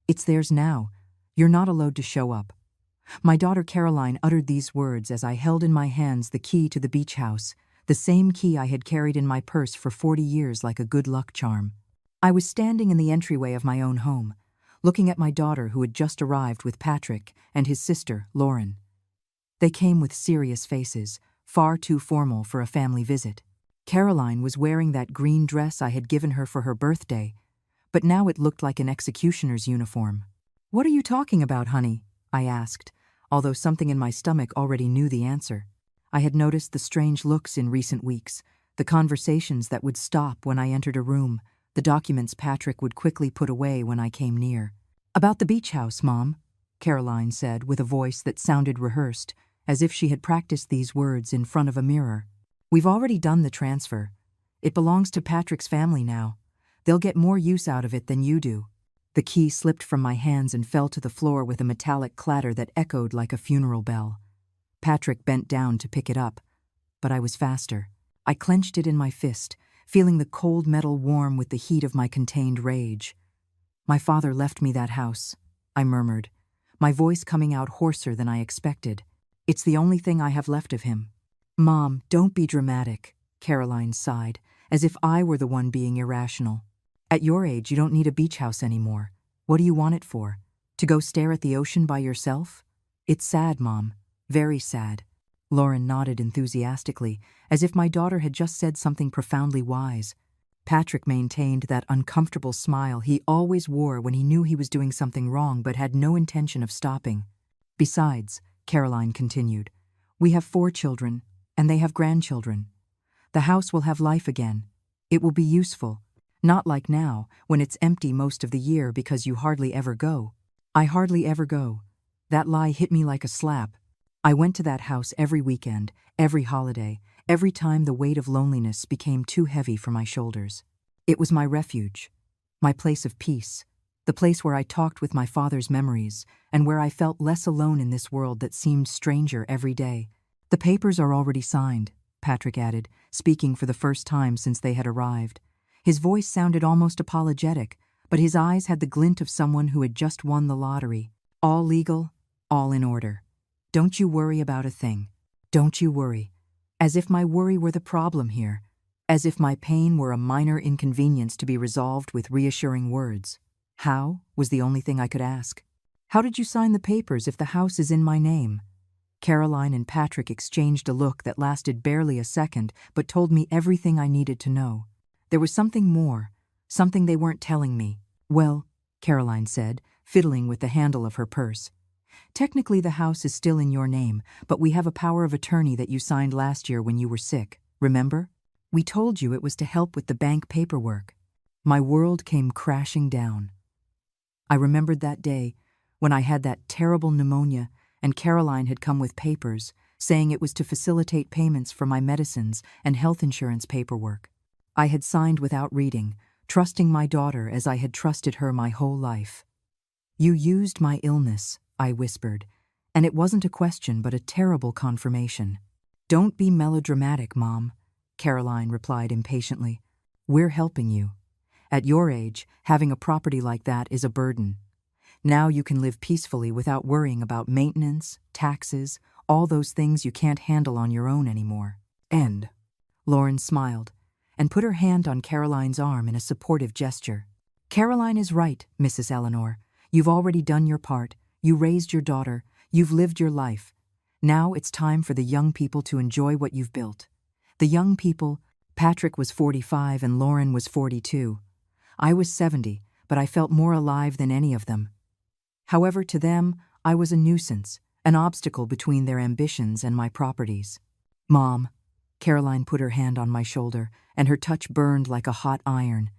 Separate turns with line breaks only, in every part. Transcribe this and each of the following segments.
It's theirs now. You're not allowed to show up." My daughter Caroline uttered these words as I held in my hands the key to the beach house, the same key I had carried in my purse for 40 years like a good luck charm. I was standing in the entryway of my own home, looking at my daughter who had just arrived with Patrick and his sister, Lauren. They came with serious faces, far too formal for a family visit. Caroline was wearing that green dress I had given her for her birthday, but now it looked like an executioner's uniform. "What are you talking about, honey?" I asked, although something in my stomach already knew the answer. I had noticed the strange looks in recent weeks, the conversations that would stop when I entered a room, the documents Patrick would quickly put away when I came near. "About the beach house, Mom," Caroline said with a voice that sounded rehearsed, as if she had practiced these words in front of a mirror. "We've already done the transfer. It belongs to Patrick's family now. They'll get more use out of it than you do." The key slipped from my hands and fell to the floor with a metallic clatter that echoed like a funeral bell. Patrick bent down to pick it up, but I was faster. I clenched it in my fist, feeling the cold metal warm with the heat of my contained rage. "My father left me that house," I murmured, my voice coming out hoarser than I expected. "It's the only thing I have left of him." "Mom, don't be dramatic," Caroline sighed, as if I were the one being irrational. "At your age, you don't need a beach house anymore. What do you want it for? To go stare at the ocean by yourself?" "It's sad, Mom. Very sad." Lauren nodded enthusiastically, as if my daughter had just said something profoundly wise. Patrick maintained that uncomfortable smile he always wore when he knew he was doing something wrong but had no intention of stopping. "Besides," Caroline continued, "we have 4 children, and they have grandchildren. The house will have life again. It will be useful. Not like now, when it's empty most of the year because you hardly ever go." I hardly ever go. That lie hit me like a slap. I went to that house every weekend, every holiday, every time the weight of loneliness became too heavy for my shoulders. It was my refuge, my place of peace, the place where I talked with my father's memories, and where I felt less alone in this world that seemed stranger every day. "The papers are already signed," Patrick added, speaking for the first time since they had arrived. His voice sounded almost apologetic, but his eyes had the glint of someone who had just won the lottery. "All legal, all in order. Don't you worry about a thing. Don't you worry." As if my worry were the problem here, as if my pain were a minor inconvenience to be resolved with reassuring words. "How?" was the only thing I could ask. "How did you sign the papers if the house is in my name?" Caroline and Patrick exchanged a look that lasted barely a second but told me everything I needed to know. There was something more, something they weren't telling me. "Well," Caroline said, fiddling with the handle of her purse, "technically the house is still in your name, but we have a power of attorney that you signed last year when you were sick, remember? We told you it was to help with the bank paperwork." My world came crashing down. I remembered that day when I had that terrible pneumonia and Caroline had come with papers saying it was to facilitate payments for my medicines and health insurance paperwork. I had signed without reading, trusting my daughter as I had trusted her my whole life. "You used my illness," I whispered, and it wasn't a question but a terrible confirmation. "Don't be melodramatic, Mom," Caroline replied impatiently. "We're helping you. At your age, having a property like that is a burden. Now you can live peacefully without worrying about maintenance, taxes, all those things you can't handle on your own anymore." "And?" Lauren smiled and put her hand on Caroline's arm in a supportive gesture. "Caroline is right, Mrs. Eleanor. You've already done your part. You raised your daughter. You've lived your life. Now it's time for the young people to enjoy what you've built." The young people, Patrick was 45 and Lauren was 42. I was 70, but I felt more alive than any of them. However, to them, I was a nuisance, an obstacle between their ambitions and my properties. "Mom," Caroline put her hand on my shoulder, and her touch burned like a hot iron.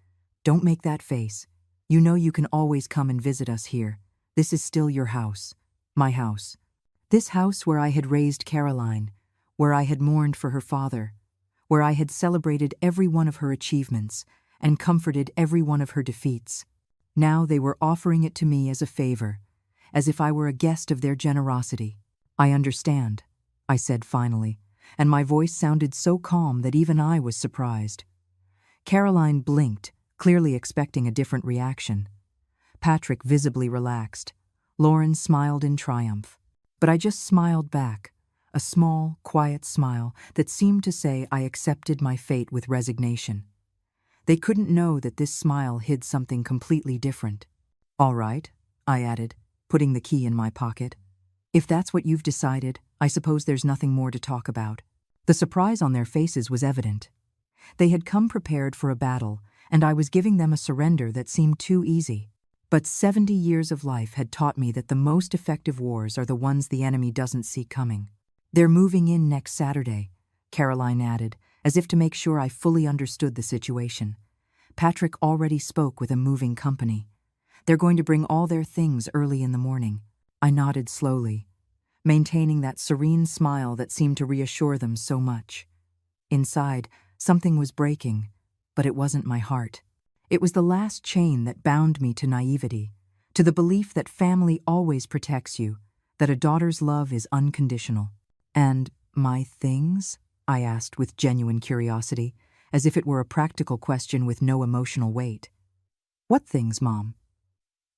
"Don't make that face. You know you can always come and visit us here. This is still your house. My house. This house where I had raised Caroline, where I had mourned for her father, where I had celebrated every one of her achievements and comforted every one of her defeats. Now they were offering it to me as a favor, as if I were a guest of their generosity." "I understand," I said finally, and my voice sounded so calm that even I was surprised. Caroline blinked, clearly expecting a different reaction. Patrick visibly relaxed. Lauren smiled in triumph. But I just smiled back, a small, quiet smile that seemed to say I accepted my fate with resignation. They couldn't know that this smile hid something completely different. "All right," I added, putting the key in my pocket. "If that's what you've decided, I suppose there's nothing more to talk about." The surprise on their faces was evident. They had come prepared for a battle, and I was giving them a surrender that seemed too easy. But 70 years of life had taught me that the most effective wars are the ones the enemy doesn't see coming. "They're moving in next Saturday," Caroline added, as if to make sure I fully understood the situation. Patrick already spoke with a moving company. "They're going to bring all their things early in the morning." I nodded slowly, maintaining that serene smile that seemed to reassure them so much. Inside, something was breaking, but it wasn't my heart. It was the last chain that bound me to naivety, to the belief that family always protects you, that a daughter's love is unconditional. "And my things?" I asked with genuine curiosity, as if it were a practical question with no emotional weight. "What things, Mom?"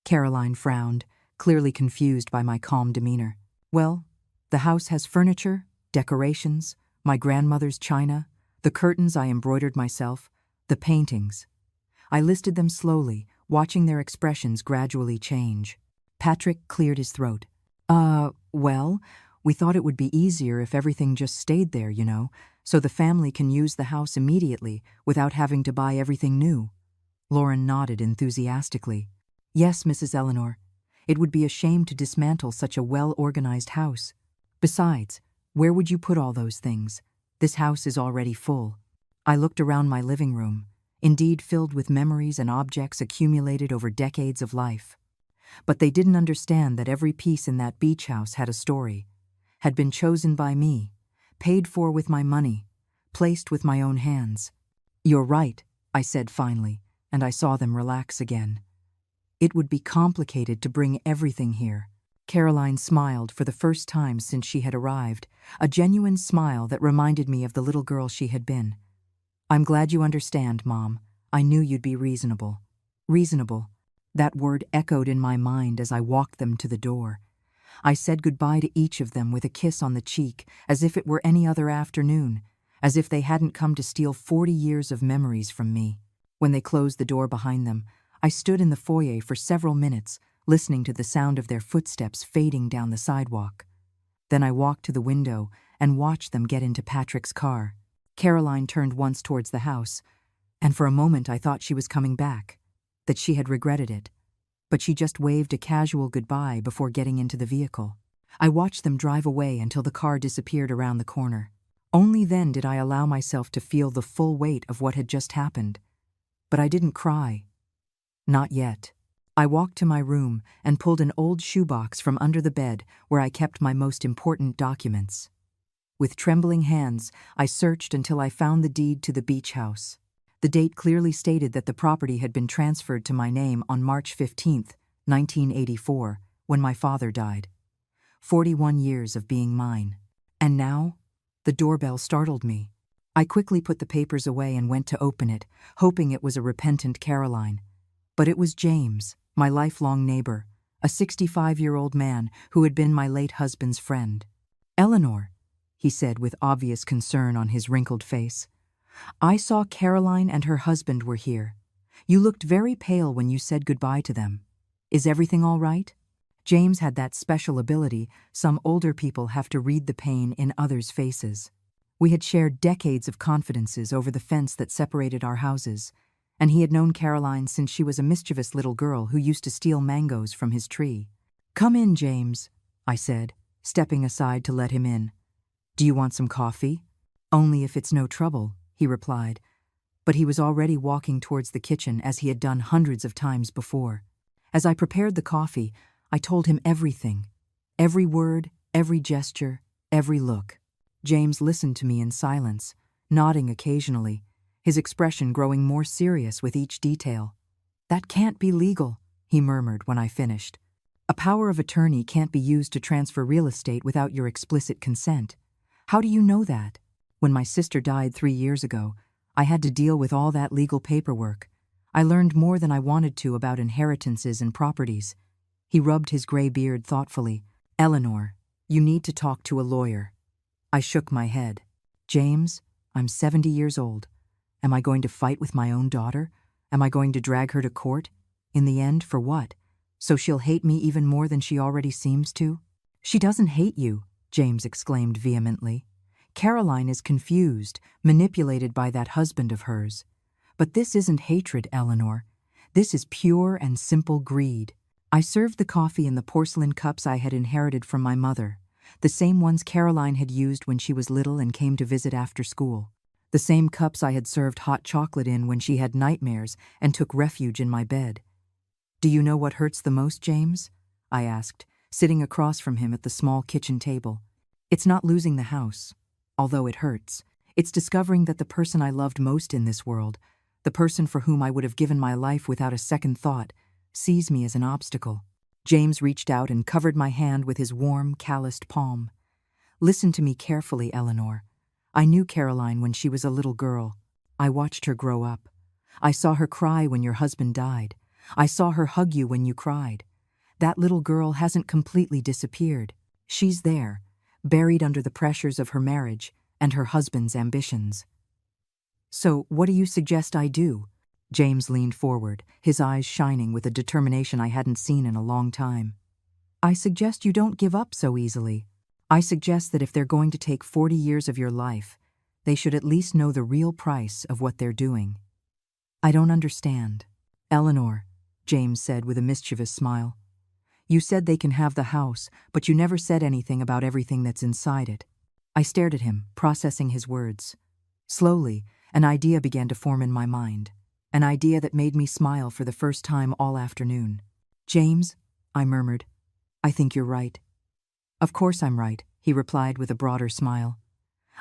Caroline frowned, clearly confused by my calm demeanor. "Well, the house has furniture, decorations, my grandmother's china, the curtains I embroidered myself, the paintings." I listed them slowly, watching their expressions gradually change. Patrick cleared his throat. Well, we thought it would be easier if everything just stayed there, so the family can use the house immediately without having to buy everything new." Lauren nodded enthusiastically. "Yes, Mrs. Eleanor. It would be a shame to dismantle such a well-organized house. Besides, where would you put all those things? This house is already full." I looked around my living room, indeed filled with memories and objects accumulated over decades of life. But they didn't understand that every piece in that beach house had a story, had been chosen by me, paid for with my money, placed with my own hands. "You're right," I said finally, and I saw them relax again. "It would be complicated to bring everything here." Caroline smiled for the first time since she had arrived, a genuine smile that reminded me of the little girl she had been. "I'm glad you understand, Mom. I knew you'd be reasonable." Reasonable. That word echoed in my mind as I walked them to the door. I said goodbye to each of them with a kiss on the cheek, as if it were any other afternoon, as if they hadn't come to steal 40 years of memories from me. When they closed the door behind them, I stood in the foyer for several minutes, listening to the sound of their footsteps fading down the sidewalk. Then I walked to the window and watched them get into Patrick's car. Caroline turned once towards the house, and for a moment I thought she was coming back, that she had regretted it. But she just waved a casual goodbye before getting into the vehicle. I watched them drive away until the car disappeared around the corner. Only then did I allow myself to feel the full weight of what had just happened. But I didn't cry. Not yet. I walked to my room and pulled an old shoebox from under the bed where I kept my most important documents. With trembling hands, I searched until I found the deed to the beach house. The date clearly stated that the property had been transferred to my name on March 15, 1984, when my father died. 41 years of being mine. And now, the doorbell startled me. I quickly put the papers away and went to open it, hoping it was a repentant Caroline. But it was James, my lifelong neighbor, a 65-year-old man who had been my late husband's friend. "Eleanor," he said with obvious concern on his wrinkled face, "I saw Caroline and her husband were here. You looked very pale when you said goodbye to them. Is everything all right?" James had that special ability some older people have to read the pain in others' faces. We had shared decades of confidences over the fence that separated our houses, and he had known Caroline since she was a mischievous little girl who used to steal mangoes from his tree. "Come in, James," I said, stepping aside to let him in. "Do you want some coffee?" "Only if it's no trouble," he replied, but he was already walking towards the kitchen as he had done hundreds of times before. As I prepared the coffee, I told him everything. Every word, every gesture, every look. James listened to me in silence, nodding occasionally, his expression growing more serious with each detail. "That can't be legal," he murmured when I finished. "A power of attorney can't be used to transfer real estate without your explicit consent. How do you know that? When my sister died 3 years ago, I had to deal with all that legal paperwork. I learned more than I wanted to about inheritances and properties. He rubbed his gray beard thoughtfully. Eleanor, you need to talk to a lawyer. I shook my head. James, I'm 70 years old. Am I going to fight with my own daughter? Am I going to drag her to court? In the end, for what? So she'll hate me even more than she already seems to? She doesn't hate you, James exclaimed vehemently. Caroline is confused, manipulated by that husband of hers. But this isn't hatred, Eleanor. This is pure and simple greed. I served the coffee in the porcelain cups I had inherited from my mother, the same ones Caroline had used when she was little and came to visit after school, the same cups I had served hot chocolate in when she had nightmares and took refuge in my bed. Do you know what hurts the most, James? I asked, sitting across from him at the small kitchen table. It's not losing the house, although it hurts. It's discovering that the person I loved most in this world, the person for whom I would have given my life without a second thought, sees me as an obstacle. James reached out and covered my hand with his warm, calloused palm. Listen to me carefully, Eleanor. I knew Caroline when she was a little girl. I watched her grow up. I saw her cry when your husband died. I saw her hug you when you cried. That little girl hasn't completely disappeared. She's there, buried under the pressures of her marriage and her husband's ambitions. So, what do you suggest I do? James leaned forward, his eyes shining with a determination I hadn't seen in a long time. I suggest you don't give up so easily. I suggest that if they're going to take 40 years of your life, they should at least know the real price of what they're doing. I don't understand. Eleanor, James said with a mischievous smile. You said they can have the house, but you never said anything about everything that's inside it. I stared at him, processing his words. Slowly, an idea began to form in my mind. An idea that made me smile for the first time all afternoon. James, I murmured, I think you're right. Of course I'm right, he replied with a broader smile.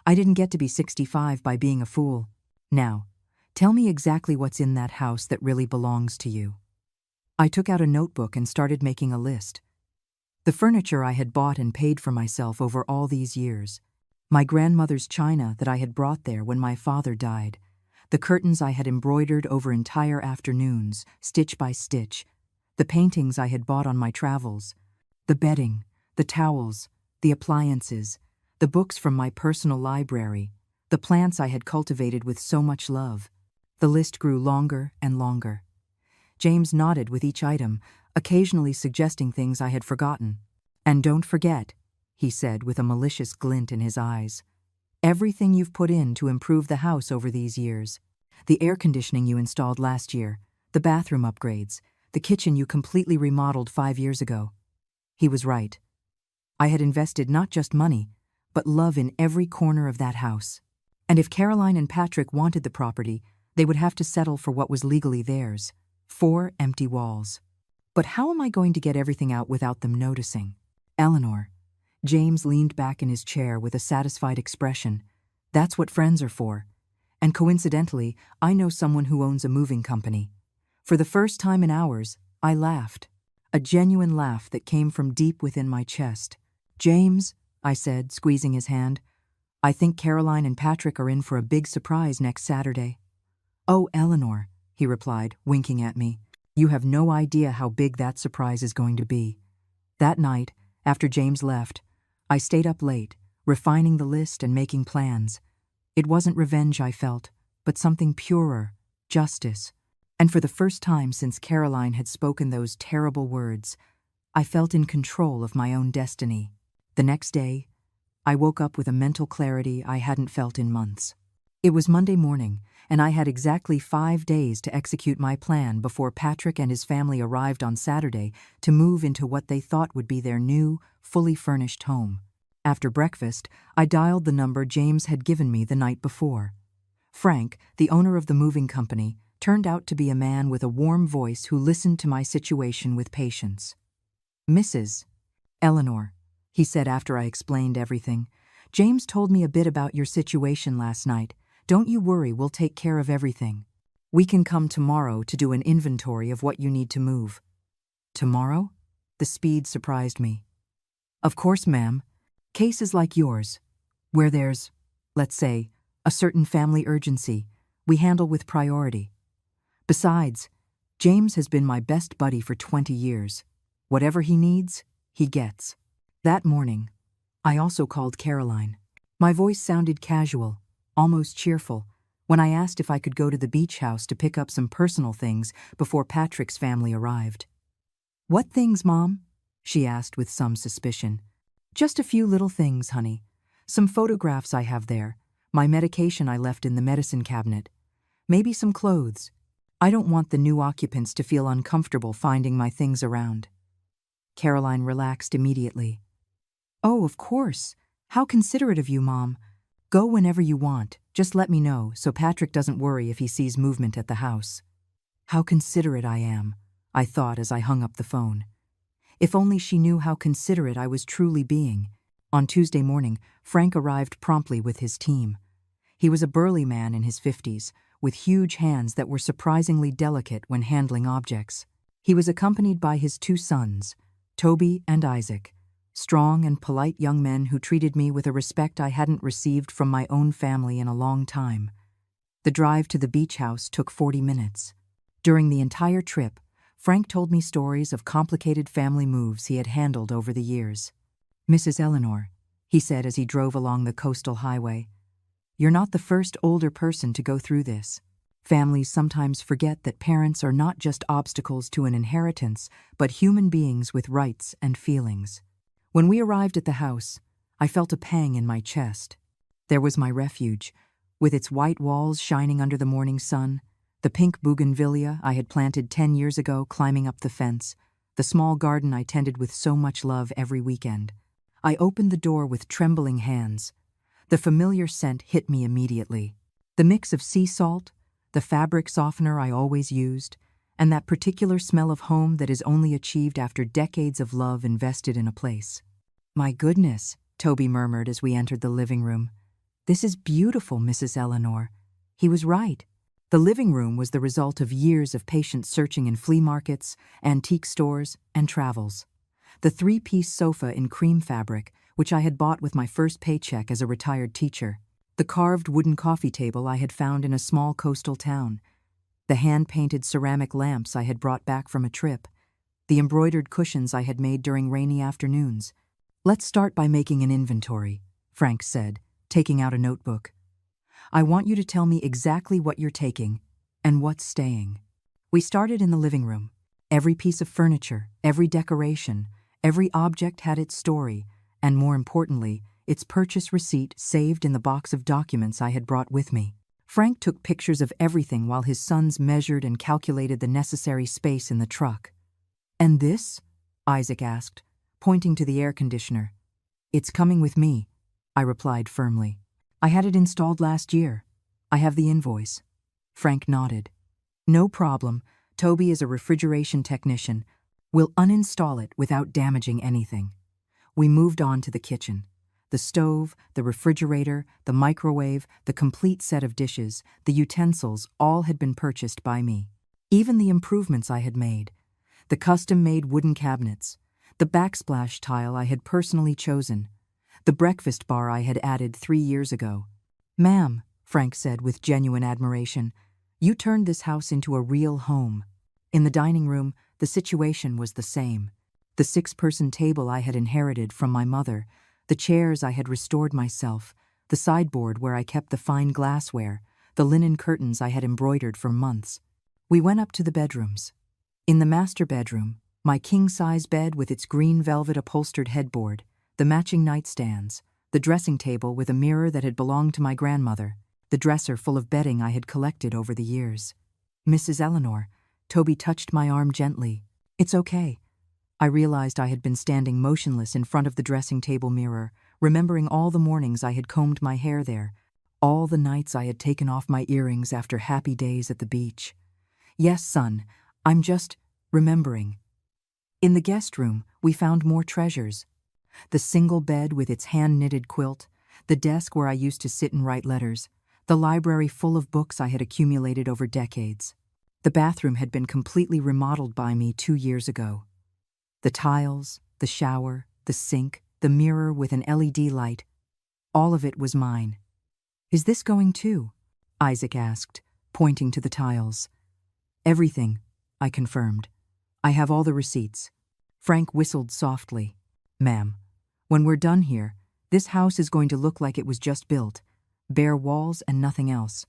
I didn't get to be 65 by being a fool. Now, tell me exactly what's in that house that really belongs to you. I took out a notebook and started making a list. The furniture I had bought and paid for myself over all these years. My grandmother's china that I had brought there when my father died. The curtains I had embroidered over entire afternoons, stitch by stitch, the paintings I had bought on my travels, the bedding, the towels, the appliances, the books from my personal library, the plants I had cultivated with so much love. The list grew longer and longer. James nodded with each item, occasionally suggesting things I had forgotten. And don't forget, he said with a malicious glint in his eyes, everything you've put in to improve the house over these years. The air conditioning you installed last year, the bathroom upgrades, the kitchen you completely remodeled 5 years ago. He was right. I had invested not just money, but love in every corner of that house. And if Caroline and Patrick wanted the property, they would have to settle for what was legally theirs, 4 empty walls. But how am I going to get everything out without them noticing? Eleanor. James leaned back in his chair with a satisfied expression. That's what friends are for. And coincidentally, I know someone who owns a moving company. For the first time in hours, I laughed. A genuine laugh that came from deep within my chest. James, I said, squeezing his hand, I think Caroline and Patrick are in for a big surprise next Saturday. Oh, Eleanor, he replied, winking at me. You have no idea how big that surprise is going to be. That night, after James left, I stayed up late, refining the list and making plans. It wasn't revenge I felt, but something purer, justice. And for the first time since Caroline had spoken those terrible words, I felt in control of my own destiny. The next day, I woke up with a mental clarity I hadn't felt in months. It was Monday morning, and I had exactly 5 days to execute my plan before Patrick and his family arrived on Saturday to move into what they thought would be their new, fully furnished home. After breakfast, I dialed the number James had given me the night before. Frank, the owner of the moving company, turned out to be a man with a warm voice who listened to my situation with patience. Mrs. Eleanor, he said after I explained everything, James told me a bit about your situation last night. Don't you worry, we'll take care of everything. We can come tomorrow to do an inventory of what you need to move. Tomorrow? The speed surprised me. Of course, ma'am. Cases like yours, where there's, let's say, a certain family urgency, we handle with priority. Besides, James has been my best buddy for 20 years. Whatever he needs, he gets. That morning, I also called Caroline. My voice sounded casual, almost cheerful, when I asked if I could go to the beach house to pick up some personal things before Patrick's family arrived. "What things, Mom?" she asked with some suspicion. "Just a few little things, honey. Some photographs I have there, my medication I left in the medicine cabinet, maybe some clothes. I don't want the new occupants to feel uncomfortable finding my things around." Caroline relaxed immediately. "Oh, of course. How considerate of you, Mom. Go whenever you want. Just let me know so Patrick doesn't worry if he sees movement at the house." How considerate I am, I thought as I hung up the phone. If only she knew how considerate I was truly being. On Tuesday morning, Frank arrived promptly with his team. He was a burly man in his 50s, with huge hands that were surprisingly delicate when handling objects. He was accompanied by his 2 sons, Toby and Isaac, strong and polite young men who treated me with a respect I hadn't received from my own family in a long time. The drive to the beach house took 40 minutes. During the entire trip, Frank told me stories of complicated family moves he had handled over the years. "Mrs. Eleanor," he said as he drove along the coastal highway, "you're not the first older person to go through this. Families sometimes forget that parents are not just obstacles to an inheritance, but human beings with rights and feelings." When we arrived at the house, I felt a pang in my chest. There was my refuge, with its white walls shining under the morning sun, the pink bougainvillea I had planted 10 years ago climbing up the fence, the small garden I tended with so much love every weekend. I opened the door with trembling hands. The familiar scent hit me immediately. The mix of sea salt, the fabric softener I always used, and that particular smell of home that is only achieved after decades of love invested in a place. "My goodness," Toby murmured as we entered the living room. "This is beautiful, Mrs. Eleanor." He was right. The living room was the result of years of patient searching in flea markets, antique stores, and travels. The 3-piece sofa in cream fabric, which I had bought with my first paycheck as a retired teacher. The carved wooden coffee table I had found in a small coastal town. The hand-painted ceramic lamps I had brought back from a trip. The embroidered cushions I had made during rainy afternoons. "Let's start by making an inventory," Frank said, taking out a notebook. "I want you to tell me exactly what you're taking and what's staying." We started in the living room. Every piece of furniture, every decoration, every object had its story, and more importantly, its purchase receipt saved in the box of documents I had brought with me. Frank took pictures of everything while his sons measured and calculated the necessary space in the truck. "And this?" Isaac asked, pointing to the air conditioner. "It's coming with me," I replied firmly. "I had it installed last year. I have the invoice." Frank nodded. "No problem. Toby is a refrigeration technician. We'll uninstall it without damaging anything." We moved on to the kitchen. The stove, the refrigerator, the microwave, the complete set of dishes, the utensils, all had been purchased by me. Even the improvements I had made. The custom-made wooden cabinets, the backsplash tile I had personally chosen, the breakfast bar I had added 3 years ago. "Ma'am," Frank said with genuine admiration, "you turned this house into a real home." In the dining room, the situation was the same. The 6-person table I had inherited from my mother, the chairs I had restored myself, the sideboard where I kept the fine glassware, the linen curtains I had embroidered for months. We went up to the bedrooms. In the master bedroom, my king-size bed with its green velvet upholstered headboard, the matching nightstands, the dressing table with a mirror that had belonged to my grandmother, the dresser full of bedding I had collected over the years. "Mrs. Eleanor," Toby touched my arm gently. "It's okay." I realized I had been standing motionless in front of the dressing table mirror, remembering all the mornings I had combed my hair there, all the nights I had taken off my earrings after happy days at the beach. "Yes, son, I'm just remembering." In the guest room, we found more treasures. The single bed with its hand-knitted quilt, the desk where I used to sit and write letters, the library full of books I had accumulated over decades. The bathroom had been completely remodeled by me 2 years ago. The tiles, the shower, the sink, the mirror with an LED light, all of it was mine. "Is this going too?" Isaac asked, pointing to the tiles. Everything, I confirmed. I have all the receipts. Frank whistled softly. Ma'am, when we're done here, this house is going to look like it was just built. Bare walls and nothing else.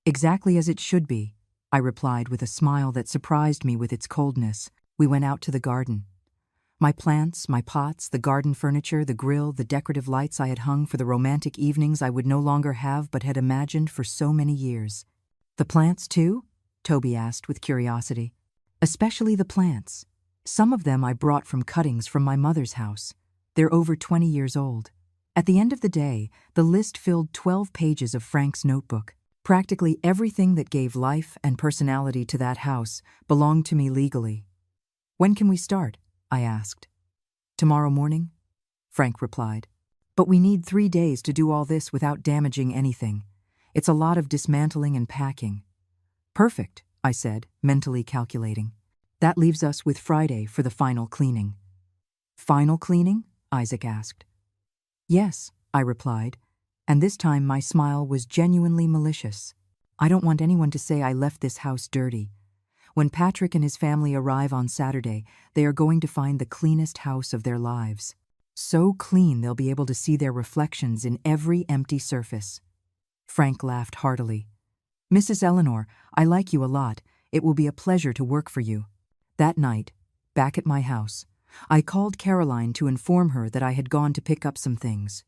Exactly as it should be, I replied with a smile that surprised me with its coldness. We went out to the garden. My plants, my pots, the garden furniture, the grill, the decorative lights I had hung for the romantic evenings I would no longer have but had imagined for so many years. The plants too? Toby asked with curiosity. Especially the plants. Some of them I brought from cuttings from my mother's house. They're over 20 years old. At the end of the day, the list filled 12 pages of Frank's notebook. Practically everything that gave life and personality to that house belonged to me legally. When can we start? I asked. Tomorrow morning? Frank replied. But we need 3 days to do all this without damaging anything. It's a lot of dismantling and packing. Perfect, I said, mentally calculating. That leaves us with Friday for the final cleaning. Final cleaning? Isaac asked. Yes, I replied, and this time my smile was genuinely malicious. I don't want anyone to say I left this house dirty. When Patrick and his family arrive on Saturday, they are going to find the cleanest house of their lives. So clean they'll be able to see their reflections in every empty surface. Frank laughed heartily. Mrs. Eleanor, I like you a lot. It will be a pleasure to work for you. That night, back at my house, I called Caroline to inform her that I had gone to pick up some things.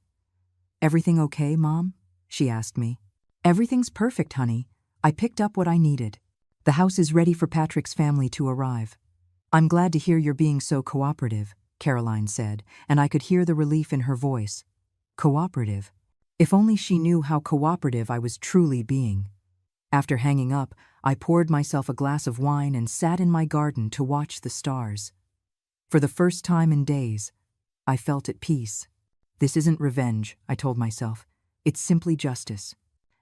Everything okay, Mom? She asked me. Everything's perfect, honey. I picked up what I needed. The house is ready for Patrick's family to arrive. I'm glad to hear you're being so cooperative, Caroline said, and I could hear the relief in her voice. Cooperative? If only she knew how cooperative I was truly being. After hanging up, I poured myself a glass of wine and sat in my garden to watch the stars. For the first time in days, I felt at peace. This isn't revenge, I told myself. It's simply justice.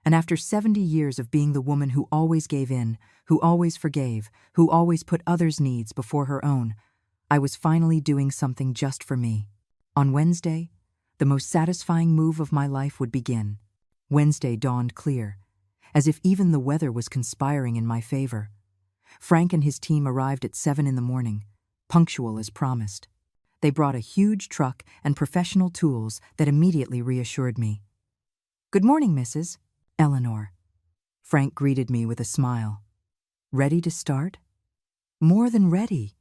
And after 70 years of being the woman who always gave in, who always forgave, who always put others' needs before her own, I was finally doing something just for me. On Wednesday, the most satisfying move of my life would begin. Wednesday dawned clear, as if even the weather was conspiring in my favor. Frank and his team arrived at 7 in the morning, punctual as promised. They brought a huge truck and professional tools that immediately reassured me. Good morning, Mrs. Eleanor. Frank greeted me with a smile. Ready to start? More than ready.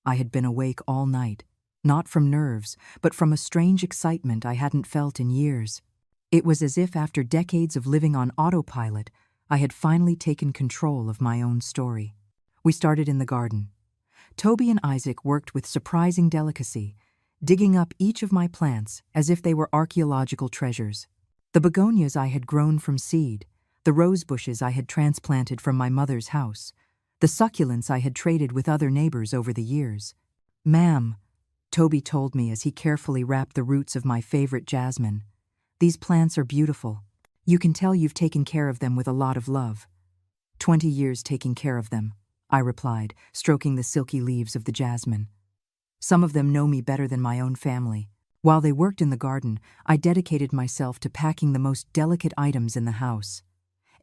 I had been awake all night, not from nerves, but from a strange excitement I hadn't felt in years. It was as if after decades of living on autopilot, I had finally taken control of my own story. We started in the garden. Toby and Isaac worked with surprising delicacy, digging up each of my plants as if they were archaeological treasures. The begonias I had grown from seed, the rose bushes I had transplanted from my mother's house, the succulents I had traded with other neighbors over the years. Ma'am, Toby told me as he carefully wrapped the roots of my favorite jasmine. These plants are beautiful. You can tell you've taken care of them with a lot of love. 20 years taking care of them, I replied, stroking the silky leaves of the jasmine. Some of them know me better than my own family. While they worked in the garden, I dedicated myself to packing the most delicate items in the house.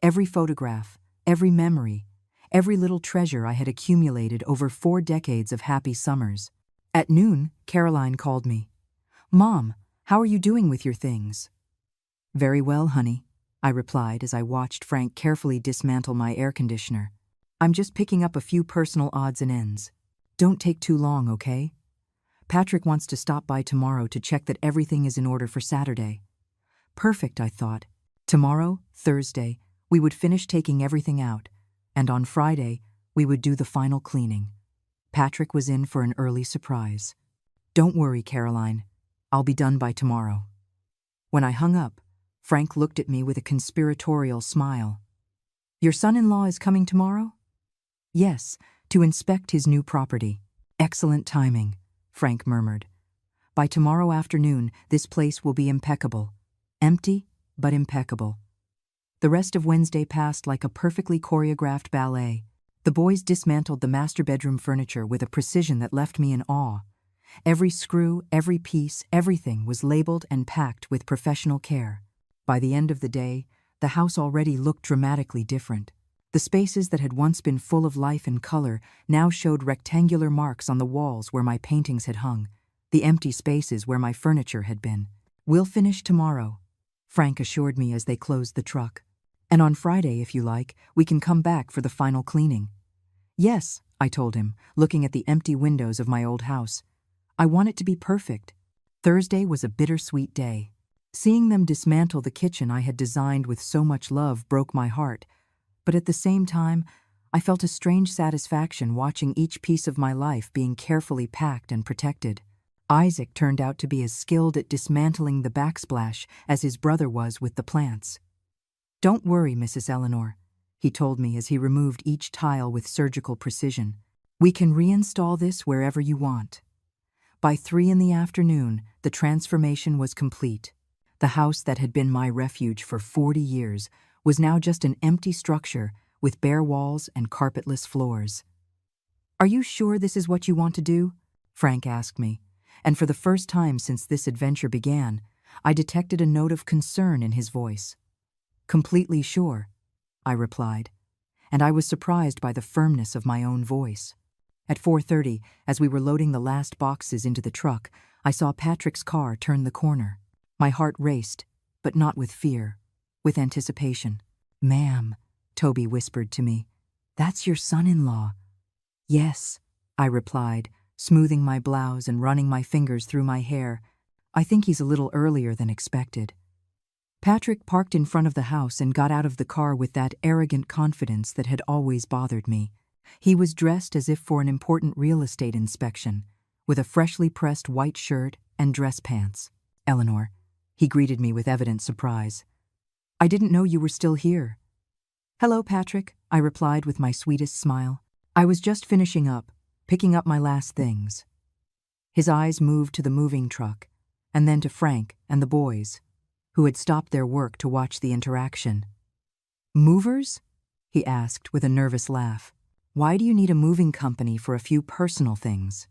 Every photograph, every memory, every little treasure I had accumulated over 4 decades of happy summers. At noon, Caroline called me. Mom, how are you doing with your things? Very well, honey, I replied as I watched Frank carefully dismantle my air conditioner. I'm just picking up a few personal odds and ends. Don't take too long, okay? Patrick wants to stop by tomorrow to check that everything is in order for Saturday. Perfect, I thought. Tomorrow, Thursday, we would finish taking everything out, and on Friday, we would do the final cleaning. Patrick was in for an early surprise. Don't worry, Caroline. I'll be done by tomorrow. When I hung up, Frank looked at me with a conspiratorial smile. Your son-in-law is coming tomorrow? Yes, to inspect his new property. Excellent timing, Frank murmured. By tomorrow afternoon, this place will be impeccable. Empty, but impeccable. The rest of Wednesday passed like a perfectly choreographed ballet. The boys dismantled the master bedroom furniture with a precision that left me in awe. Every screw, every piece, everything was labeled and packed with professional care. By the end of the day, the house already looked dramatically different. The spaces that had once been full of life and color now showed rectangular marks on the walls where my paintings had hung, the empty spaces where my furniture had been. "We'll finish tomorrow," Frank assured me as they closed the truck. "And on Friday, if you like, we can come back for the final cleaning." "Yes," I told him, looking at the empty windows of my old house. "I want it to be perfect." Thursday was a bittersweet day. Seeing them dismantle the kitchen I had designed with so much love broke my heart, but at the same time, I felt a strange satisfaction watching each piece of my life being carefully packed and protected. Isaac turned out to be as skilled at dismantling the backsplash as his brother was with the plants. "Don't worry, Mrs. Eleanor," he told me as he removed each tile with surgical precision. "We can reinstall this wherever you want." By 3 in the afternoon, the transformation was complete. The house that had been my refuge for 40 years was now just an empty structure with bare walls and carpetless floors. "Are you sure this is what you want to do?" Frank asked me, and for the first time since this adventure began, I detected a note of concern in his voice. "Completely sure," I replied, and I was surprised by the firmness of my own voice. At 4:30, as we were loading the last boxes into the truck, I saw Patrick's car turn the corner. My heart raced, but not with fear, with anticipation. "Ma'am," Toby whispered to me, "that's your son-in-law." "Yes," I replied, smoothing my blouse and running my fingers through my hair. "I think he's a little earlier than expected." Patrick parked in front of the house and got out of the car with that arrogant confidence that had always bothered me. He was dressed as if for an important real estate inspection, with a freshly pressed white shirt and dress pants. "Eleanor," he greeted me with evident surprise. "I didn't know you were still here." "Hello, Patrick," I replied with my sweetest smile. "I was just finishing up, picking up my last things." His eyes moved to the moving truck, and then to Frank and the boys, who had stopped their work to watch the interaction. "Movers?" he asked with a nervous laugh. "Why do you need a moving company for a few personal things?"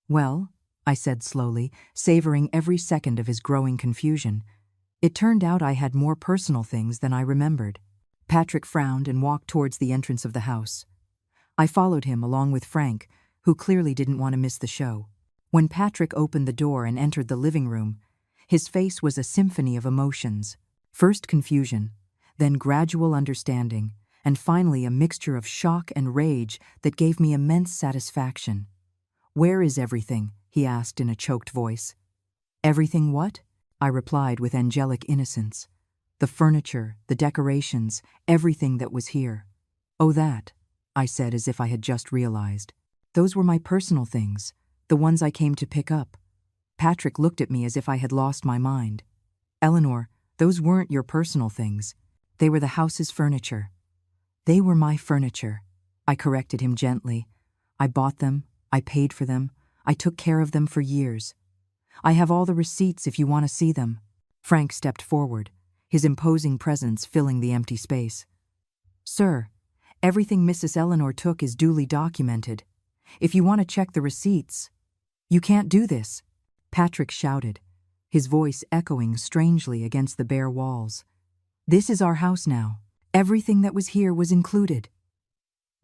"Well," I said slowly, savoring every second of his growing confusion, "it turned out I had more personal things than I remembered." Patrick frowned and walked towards the entrance of the house. I followed him along with Frank, who clearly didn't want to miss the show. When Patrick opened the door and entered the living room, his face was a symphony of emotions. First confusion, then gradual understanding, and finally a mixture of shock and rage that gave me immense satisfaction. "Where is everything?" he asked in a choked voice. "Everything what?" I replied with angelic innocence. "The furniture, the decorations, everything that was here." "Oh, that," I said as if I had just realized. "Those were my personal things, the ones I came to pick up." Patrick looked at me as if I had lost my mind. "Eleanor, those weren't your personal things. They were the house's furniture." "They were my furniture," I corrected him gently. "I bought them, I paid for them, I took care of them for years. I have all the receipts if you want to see them." Frank stepped forward, his imposing presence filling the empty space. "Sir, everything Mrs. Eleanor took is duly documented. If you want to check the receipts—" "You can't do this," Patrick shouted, his voice echoing strangely against the bare walls. "This is our house now. Everything that was here was included."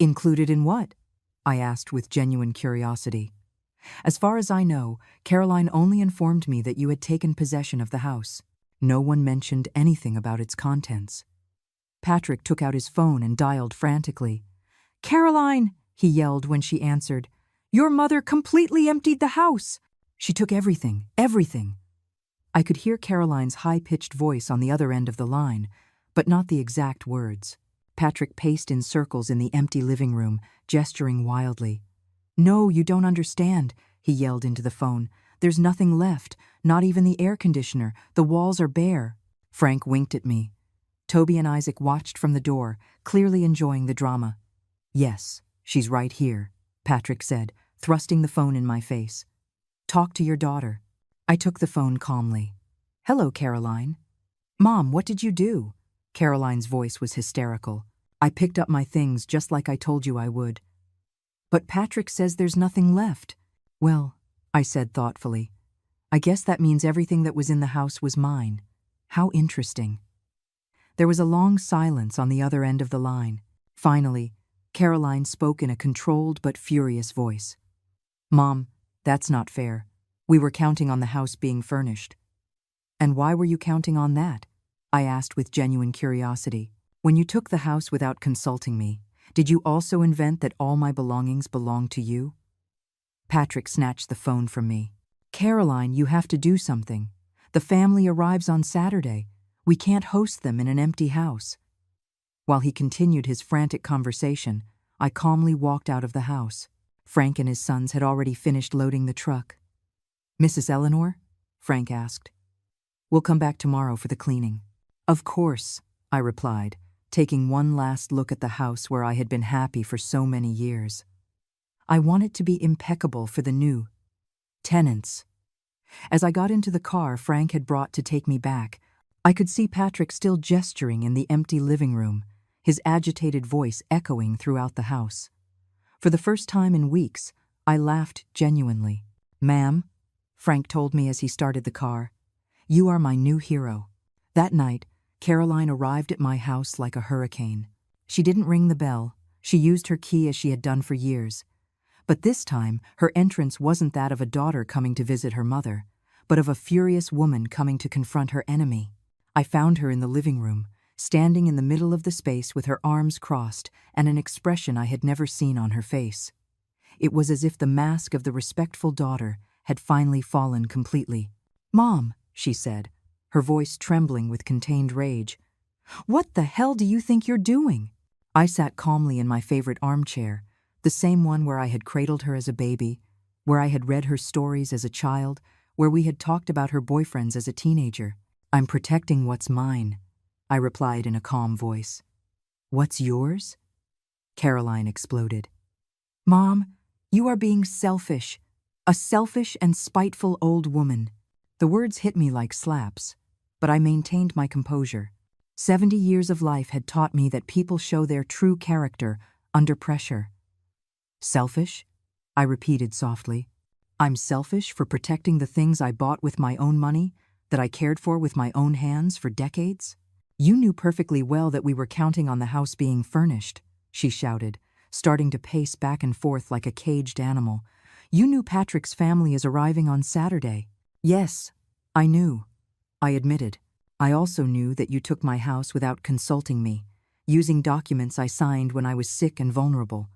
"Included in what?" I asked with genuine curiosity. "As far as I know, Caroline only informed me that you had taken possession of the house. No one mentioned anything about its contents." Patrick took out his phone and dialed frantically. "Caroline!" he yelled when she answered. "Your mother completely emptied the house. She took everything, everything." I could hear Caroline's high-pitched voice on the other end of the line, but not the exact words. Patrick paced in circles in the empty living room, gesturing wildly. "No, you don't understand," he yelled into the phone. "There's nothing left, not even the air conditioner. The walls are bare." Frank winked at me. Toby and Isaac watched from the door, clearly enjoying the drama. "Yes, she's right here," Patrick said, thrusting the phone in my face. "Talk to your daughter." I took the phone calmly. "Hello, Caroline." "Mom, what did you do?" Caroline's voice was hysterical. "I picked up my things just like I told you I would." "But Patrick says there's nothing left." "Well," I said thoughtfully, "I guess that means everything that was in the house was mine. How interesting." There was a long silence on the other end of the line. Finally, Caroline spoke in a controlled but furious voice. "Mom, that's not fair. We were counting on the house being furnished." "And why were you counting on that?" I asked with genuine curiosity. "When you took the house without consulting me, did you also invent that all my belongings belonged to you?" Patrick snatched the phone from me. "Caroline, you have to do something. The family arrives on Saturday. We can't host them in an empty house." While he continued his frantic conversation, I calmly walked out of the house. Frank and his sons had already finished loading the truck. "Mrs. Eleanor?" Frank asked. "We'll come back tomorrow for the cleaning." "Of course," I replied, taking one last look at the house where I had been happy for so many years. I want it to be impeccable for the new tenants. As I got into the car Frank had brought to take me back, I could see Patrick still gesturing in the empty living room, his agitated voice echoing throughout the house. For the first time in weeks, I laughed genuinely. "Ma'am," Frank told me as he started the car, "you are my new hero." That night, Caroline arrived at my house like a hurricane. She didn't ring the bell. She used her key as she had done for years. But this time, her entrance wasn't that of a daughter coming to visit her mother, but of a furious woman coming to confront her enemy. I found her in the living room, standing in the middle of the space with her arms crossed and an expression I had never seen on her face. It was as if the mask of the respectful daughter had finally fallen completely. "Mom," she said, her voice trembling with contained rage. "What the hell do you think you're doing?" I sat calmly in my favorite armchair, the same one where I had cradled her as a baby, where I had read her stories as a child, where we had talked about her boyfriends as a teenager. "I'm protecting what's mine," I replied in a calm voice. "What's yours?" Caroline exploded. "Mom, you are being selfish. A selfish and spiteful old woman." The words hit me like slaps, but I maintained my composure. 70 years of life had taught me that people show their true character under pressure. "Selfish?" I repeated softly. "I'm selfish for protecting the things I bought with my own money, that I cared for with my own hands for decades?" "You knew perfectly well that we were counting on the house being furnished," she shouted, starting to pace back and forth like a caged animal. "You knew Patrick's family is arriving on Saturday." "Yes, I knew," I admitted. "I also knew that you took my house without consulting me, using documents I signed when I was sick and vulnerable."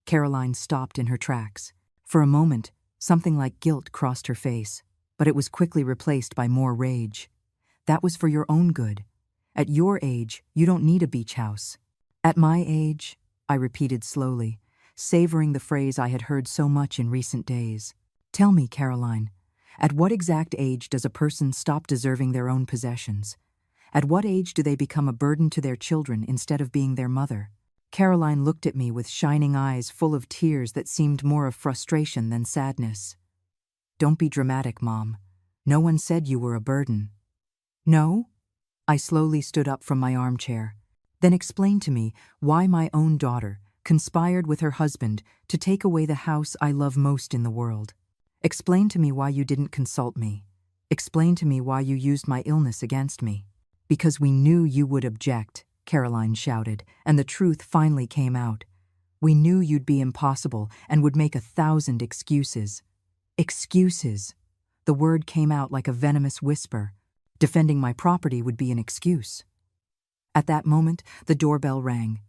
Caroline stopped in her tracks. For a moment, something like guilt crossed her face, but it was quickly replaced by more rage. "That was for your own good. At your age, you don't need a beach house." "At my age," I repeated slowly, savoring the phrase I had heard so much in recent days. "Tell me, Caroline, at what exact age does a person stop deserving their own possessions? At what age do they become a burden to their children instead of being their mother?" Caroline looked at me with shining eyes full of tears that seemed more of frustration than sadness. "Don't be dramatic, Mom. No one said you were a burden." "No?" I slowly stood up from my armchair. "Then explain to me why my own daughter conspired with her husband to take away the house I love most in the world. Explain to me why you didn't consult me. Explain to me why you used my illness against me." "Because we knew you would object," Caroline shouted, and the truth finally came out. "We knew you'd be impossible and would make 1,000 excuses." Excuses. The word came out like a venomous whisper. Defending my property would be an excuse. At that moment, the doorbell rang.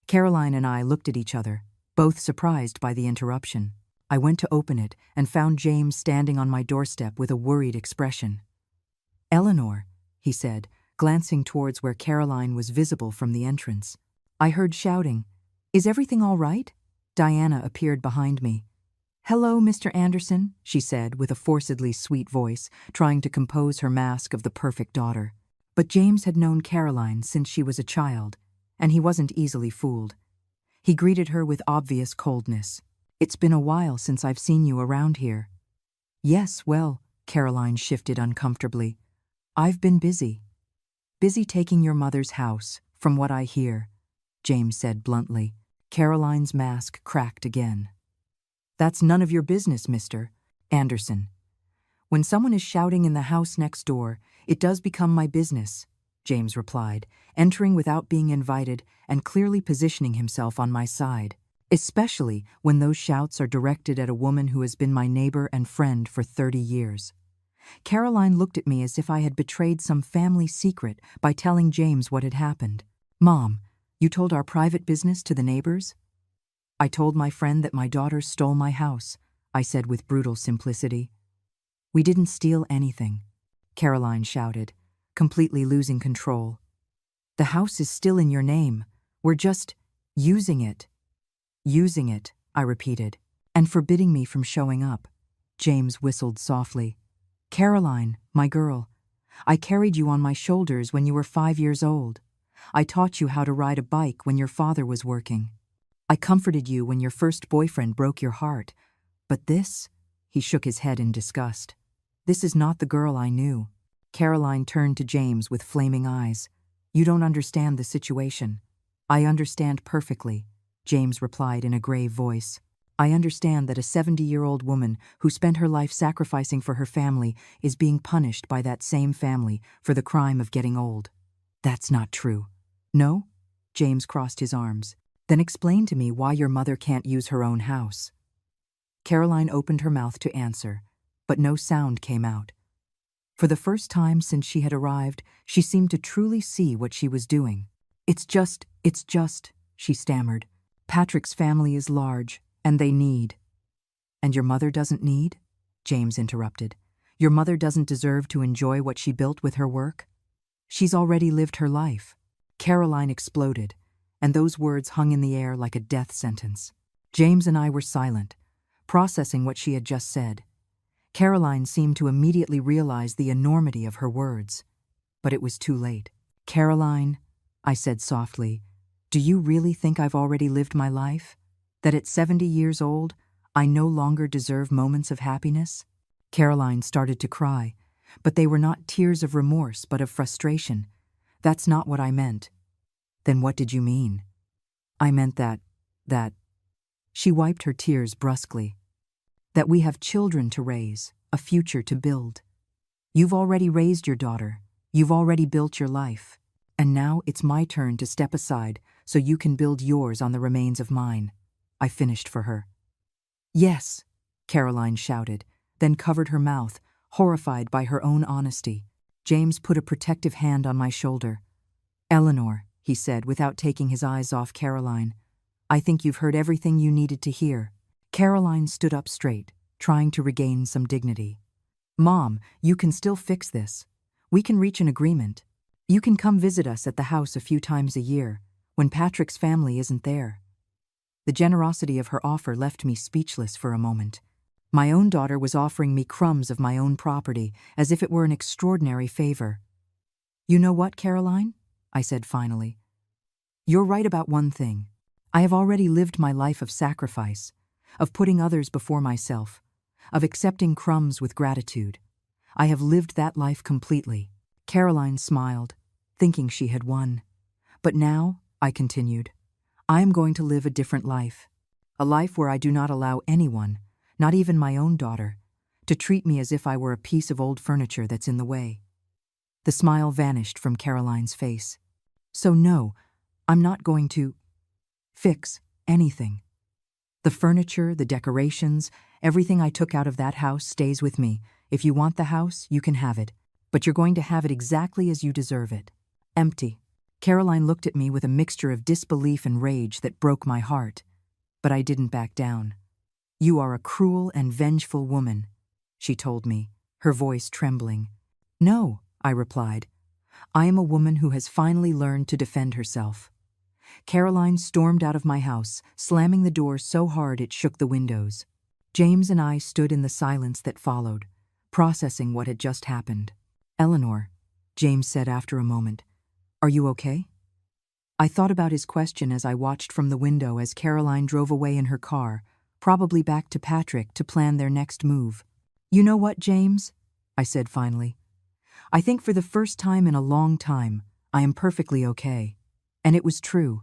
Caroline and I looked at each other, both surprised by the interruption. I went to open it and found James standing on my doorstep with a worried expression. "Eleanor," he said, glancing towards where Caroline was visible from the entrance. I heard shouting. "Is everything all right?" Diana appeared behind me. "Hello, Mr. Anderson," she said with a forcedly sweet voice, trying to compose her mask of the perfect daughter. But James had known Caroline since she was a child, and he wasn't easily fooled. He greeted her with obvious coldness. "It's been a while since I've seen you around here." "Yes, well," Caroline shifted uncomfortably. "I've been busy. Busy taking your mother's house, from what I hear," James said bluntly. Caroline's mask cracked again. "That's none of your business, Mr. Anderson. When someone is shouting in the house next door, it does become my business. James replied, entering without being invited and clearly positioning himself on my side, especially when those shouts are directed at a woman who has been my neighbor and friend for 30 years. Caroline looked at me as if I had betrayed some family secret by telling James what had happened. "Mom, you told our private business to the neighbors?" "I told my friend that my daughter stole my house," I said with brutal simplicity. "We didn't steal anything," Caroline shouted, completely losing control. "The house is still in your name. We're just using it." "Using it," I repeated, "and forbidding me from showing up." James whistled softly. "Caroline, my girl, I carried you on my shoulders when you were 5 years old. I taught you how to ride a bike when your father was working. I comforted you when your first boyfriend broke your heart. But this," he shook his head in disgust, "this is not the girl I knew." Caroline turned to James with flaming eyes. "You don't understand the situation." "I understand perfectly," James replied in a grave voice. "I understand that a 70-year-old woman who spent her life sacrificing for her family is being punished by that same family for the crime of getting old." "That's not true." "No?" James crossed his arms. "Then explain to me why your mother can't use her own house." Caroline opened her mouth to answer, but no sound came out. For the first time since she had arrived, she seemed to truly see what she was doing. It's just, she stammered. "Patrick's family is large, and they need." "And your mother doesn't need?" James interrupted. "Your mother doesn't deserve to enjoy what she built with her work? She's already lived her life." Caroline exploded, and those words hung in the air like a death sentence. James and I were silent, processing what she had just said. Caroline seemed to immediately realize the enormity of her words, but it was too late. "Caroline," I said softly, "do you really think I've already lived my life? That at 70 years old, I no longer deserve moments of happiness?" Caroline started to cry, but they were not tears of remorse but of frustration. "That's not what I meant." "Then what did you mean?" "I meant that. She wiped her tears brusquely. "That we have children to raise, a future to build. You've already raised your daughter. You've already built your life. And now it's my turn to step aside so you can build yours on the remains of mine," I finished for her. "Yes," Caroline shouted, then covered her mouth, horrified by her own honesty. James put a protective hand on my shoulder. "Eleanor," he said without taking his eyes off Caroline, "I think you've heard everything you needed to hear." Caroline stood up straight, trying to regain some dignity. "Mom, you can still fix this. We can reach an agreement. You can come visit us at the house a few times a year, when Patrick's family isn't there." The generosity of her offer left me speechless for a moment. My own daughter was offering me crumbs of my own property, as if it were an extraordinary favor. "You know what, Caroline?" I said finally. "You're right about one thing. I have already lived my life of sacrifice, of putting others before myself, of accepting crumbs with gratitude. I have lived that life completely." Caroline smiled, thinking she had won. "But now," I continued, "I am going to live a different life. A life where I do not allow anyone, not even my own daughter, to treat me as if I were a piece of old furniture that's in the way." The smile vanished from Caroline's face. "So no, I'm not going to fix anything. The furniture, the decorations, everything I took out of that house stays with me. If you want the house, you can have it, but you're going to have it exactly as you deserve it. Empty." Caroline looked at me with a mixture of disbelief and rage that broke my heart, but I didn't back down. "You are a cruel and vengeful woman," she told me, her voice trembling. "No," I replied. "I am a woman who has finally learned to defend herself." Caroline stormed out of my house, slamming the door so hard it shook the windows. James and I stood in the silence that followed, processing what had just happened. "Eleanor," James said after a moment, "are you okay?" I thought about his question as I watched from the window as Caroline drove away in her car, probably back to Patrick to plan their next move. "You know what, James?" I said finally. "I think for the first time in a long time, I am perfectly okay." And it was true.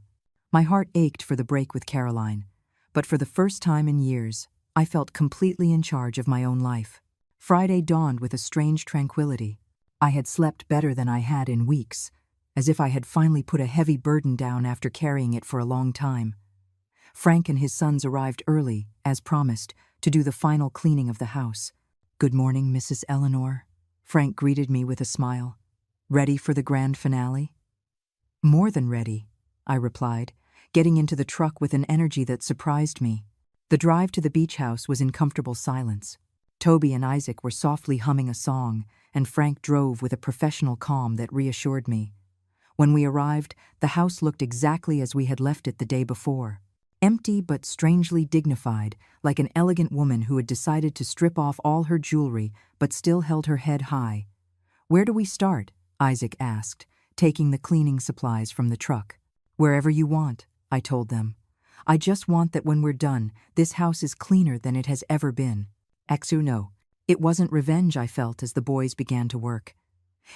My heart ached for the break with Caroline, but for the first time in years, I felt completely in charge of my own life. Friday dawned with a strange tranquility. I had slept better than I had in weeks, as if I had finally put a heavy burden down after carrying it for a long time. Frank and his sons arrived early, as promised, to do the final cleaning of the house. "Good morning, Mrs. Eleanor," Frank greeted me with a smile. "Ready for the grand finale?" "More than ready," I replied, getting into the truck with an energy that surprised me. The drive to the beach house was in comfortable silence. Toby and Isaac were softly humming a song, and Frank drove with a professional calm that reassured me. When we arrived, the house looked exactly as we had left it the day before. Empty but strangely dignified, like an elegant woman who had decided to strip off all her jewelry but still held her head high. "Where do we start?" Isaac asked, taking the cleaning supplies from the truck. "Wherever you want," I told them. "I just want that when we're done, this house is cleaner than it has ever been." No. It wasn't revenge I felt as the boys began to work.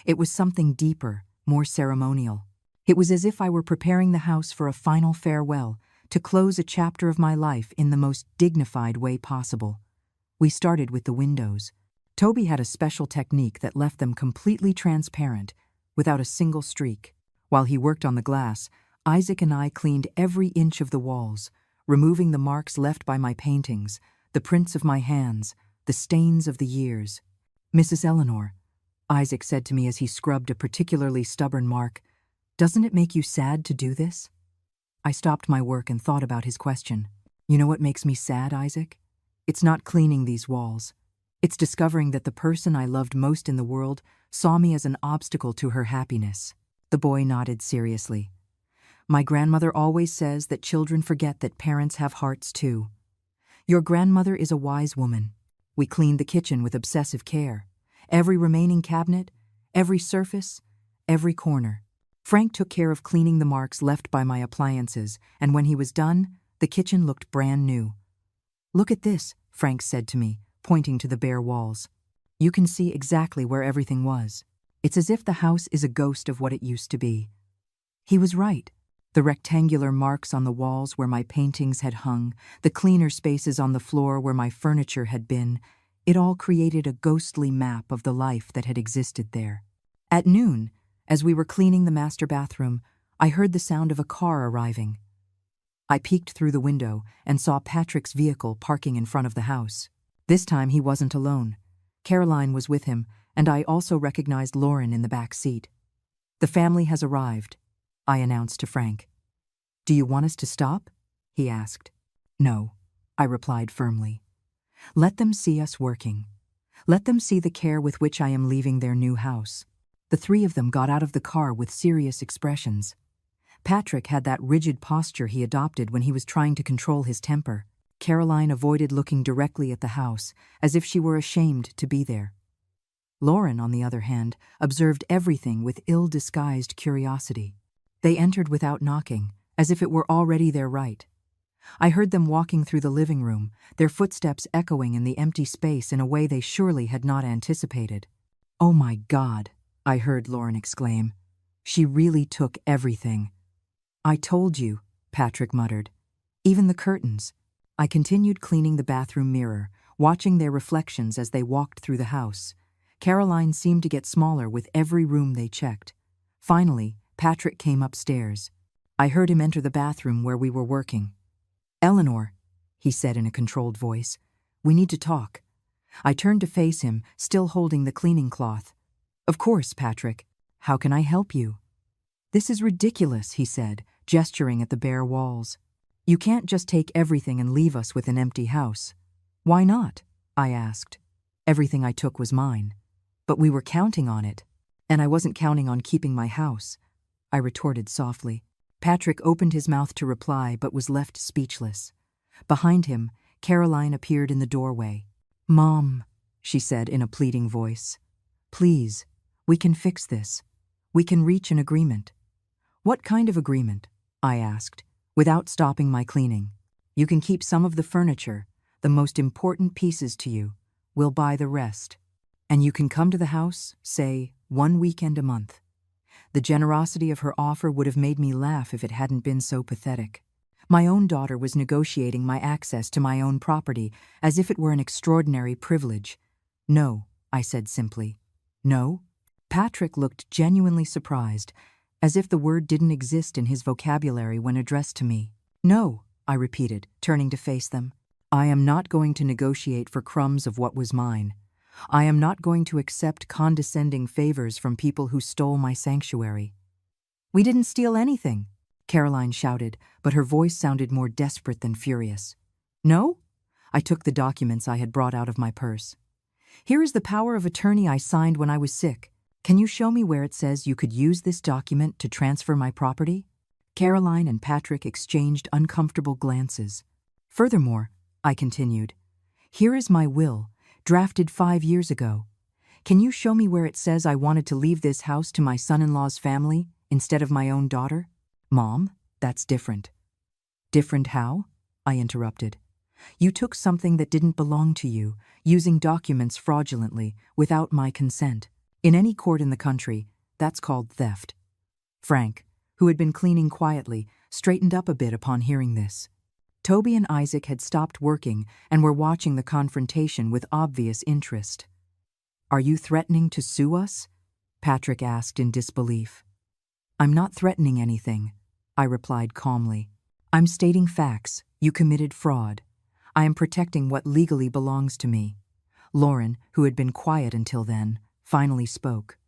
It was something deeper, more ceremonial. It was as if I were preparing the house for a final farewell, to close a chapter of my life in the most dignified way possible. We started with the windows. Toby had a special technique that left them completely transparent, without a single streak. While he worked on the glass, Isaac and I cleaned every inch of the walls, removing the marks left by my paintings, the prints of my hands, the stains of the years. "Mrs. Eleanor," Isaac said to me as he scrubbed a particularly stubborn mark, "doesn't it make you sad to do this?" I stopped my work and thought about his question. "You know what makes me sad, Isaac? It's not cleaning these walls. It's discovering that the person I loved most in the world saw me as an obstacle to her happiness." The boy nodded seriously. "My grandmother always says that children forget that parents have hearts too. Your grandmother is a wise woman. We cleaned the kitchen with obsessive care. Every remaining cabinet, every surface, every corner. Frank took care of cleaning the marks left by my appliances, and when he was done, the kitchen looked brand new. "Look at this," Frank said to me, pointing to the bare walls. "You can see exactly where everything was. It's as if the house is a ghost of what it used to be." He was right. The rectangular marks on the walls where my paintings had hung, the cleaner spaces on the floor where my furniture had been, it all created a ghostly map of the life that had existed there. At noon, as we were cleaning the master bathroom, I heard the sound of a car arriving. I peeked through the window and saw Patrick's vehicle parking in front of the house. This time he wasn't alone. Caroline was with him, and I also recognized Lauren in the back seat. "The family has arrived," I announced to Frank. "Do you want us to stop?" he asked. "No," I replied firmly. "Let them see us working. Let them see the care with which I am leaving their new house." The three of them got out of the car with serious expressions. Patrick had that rigid posture he adopted when he was trying to control his temper. Caroline avoided looking directly at the house, as if she were ashamed to be there. Lauren, on the other hand, observed everything with ill-disguised curiosity. They entered without knocking, as if it were already their right. I heard them walking through the living room, their footsteps echoing in the empty space in a way they surely had not anticipated. "Oh my God," I heard Lauren exclaim. "She really took everything." "I told you," Patrick muttered. "Even the curtains." I continued cleaning the bathroom mirror, watching their reflections as they walked through the house. Caroline seemed to get smaller with every room they checked. Finally, Patrick came upstairs. I heard him enter the bathroom where we were working. "Eleanor," he said in a controlled voice, "we need to talk." I turned to face him, still holding the cleaning cloth. "Of course, Patrick. How can I help you?" "This is ridiculous," he said, gesturing at the bare walls. "You can't just take everything and leave us with an empty house." "Why not?" I asked. Everything I took was mine. "But we were counting on it. And I wasn't counting on keeping my house," I retorted softly. Patrick opened his mouth to reply but was left speechless. Behind him, Caroline appeared in the doorway. "Mom," she said in a pleading voice, "please, we can fix this. We can reach an agreement." "What kind of agreement?" I asked, without stopping my cleaning. "You can keep some of the furniture, the most important pieces to you. We'll buy the rest. And you can come to the house, say, 1 weekend a month." The generosity of her offer would have made me laugh if it hadn't been so pathetic. My own daughter was negotiating my access to my own property as if it were an extraordinary privilege. "No," I said simply. "No?" Patrick looked genuinely surprised, as if the word didn't exist in his vocabulary when addressed to me. "No," I repeated, turning to face them. "I am not going to negotiate for crumbs of what was mine. I am not going to accept condescending favors from people who stole my sanctuary." "We didn't steal anything," Caroline shouted, but her voice sounded more desperate than furious. "No?" I took the documents I had brought out of my purse. "Here is the power of attorney I signed when I was sick. Can you show me where it says you could use this document to transfer my property?" Caroline and Patrick exchanged uncomfortable glances. "Furthermore," I continued, "here is my will, drafted 5 years ago. Can you show me where it says I wanted to leave this house to my son-in-law's family instead of my own daughter?" "Mom, that's different." "Different how?" I interrupted. "You took something that didn't belong to you, using documents fraudulently, without my consent. In any court in the country, that's called theft." Frank, who had been cleaning quietly, straightened up a bit upon hearing this. Toby and Isaac had stopped working and were watching the confrontation with obvious interest. "Are you threatening to sue us?" Patrick asked in disbelief. "I'm not threatening anything," I replied calmly. "I'm stating facts. You committed fraud. I am protecting what legally belongs to me." Lauren, who had been quiet until then, finally spoke.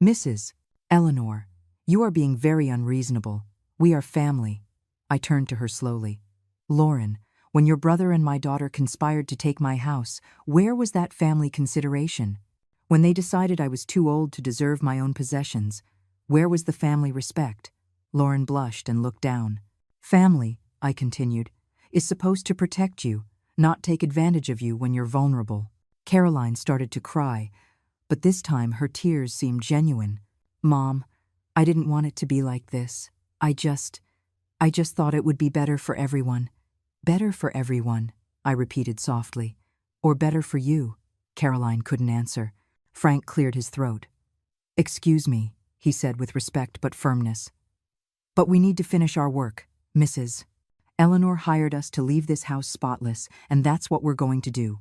"Mrs. Eleanor, you are being very unreasonable. We are family." I turned to her slowly. "Lauren, when your brother and my daughter conspired to take my house, where was that family consideration? When they decided I was too old to deserve my own possessions, where was the family respect?" Lauren blushed and looked down. "Family," I continued, "is supposed to protect you, not take advantage of you when you're vulnerable." Caroline started to cry, but this time her tears seemed genuine. "Mom, I didn't want it to be like this. I just thought it would be better for everyone." "Better for everyone," I repeated softly. "Or better for you?" Caroline couldn't answer. Frank cleared his throat. "Excuse me," he said with respect but firmness. "But we need to finish our work, Mrs. Eleanor hired us to leave this house spotless, and that's what we're going to do."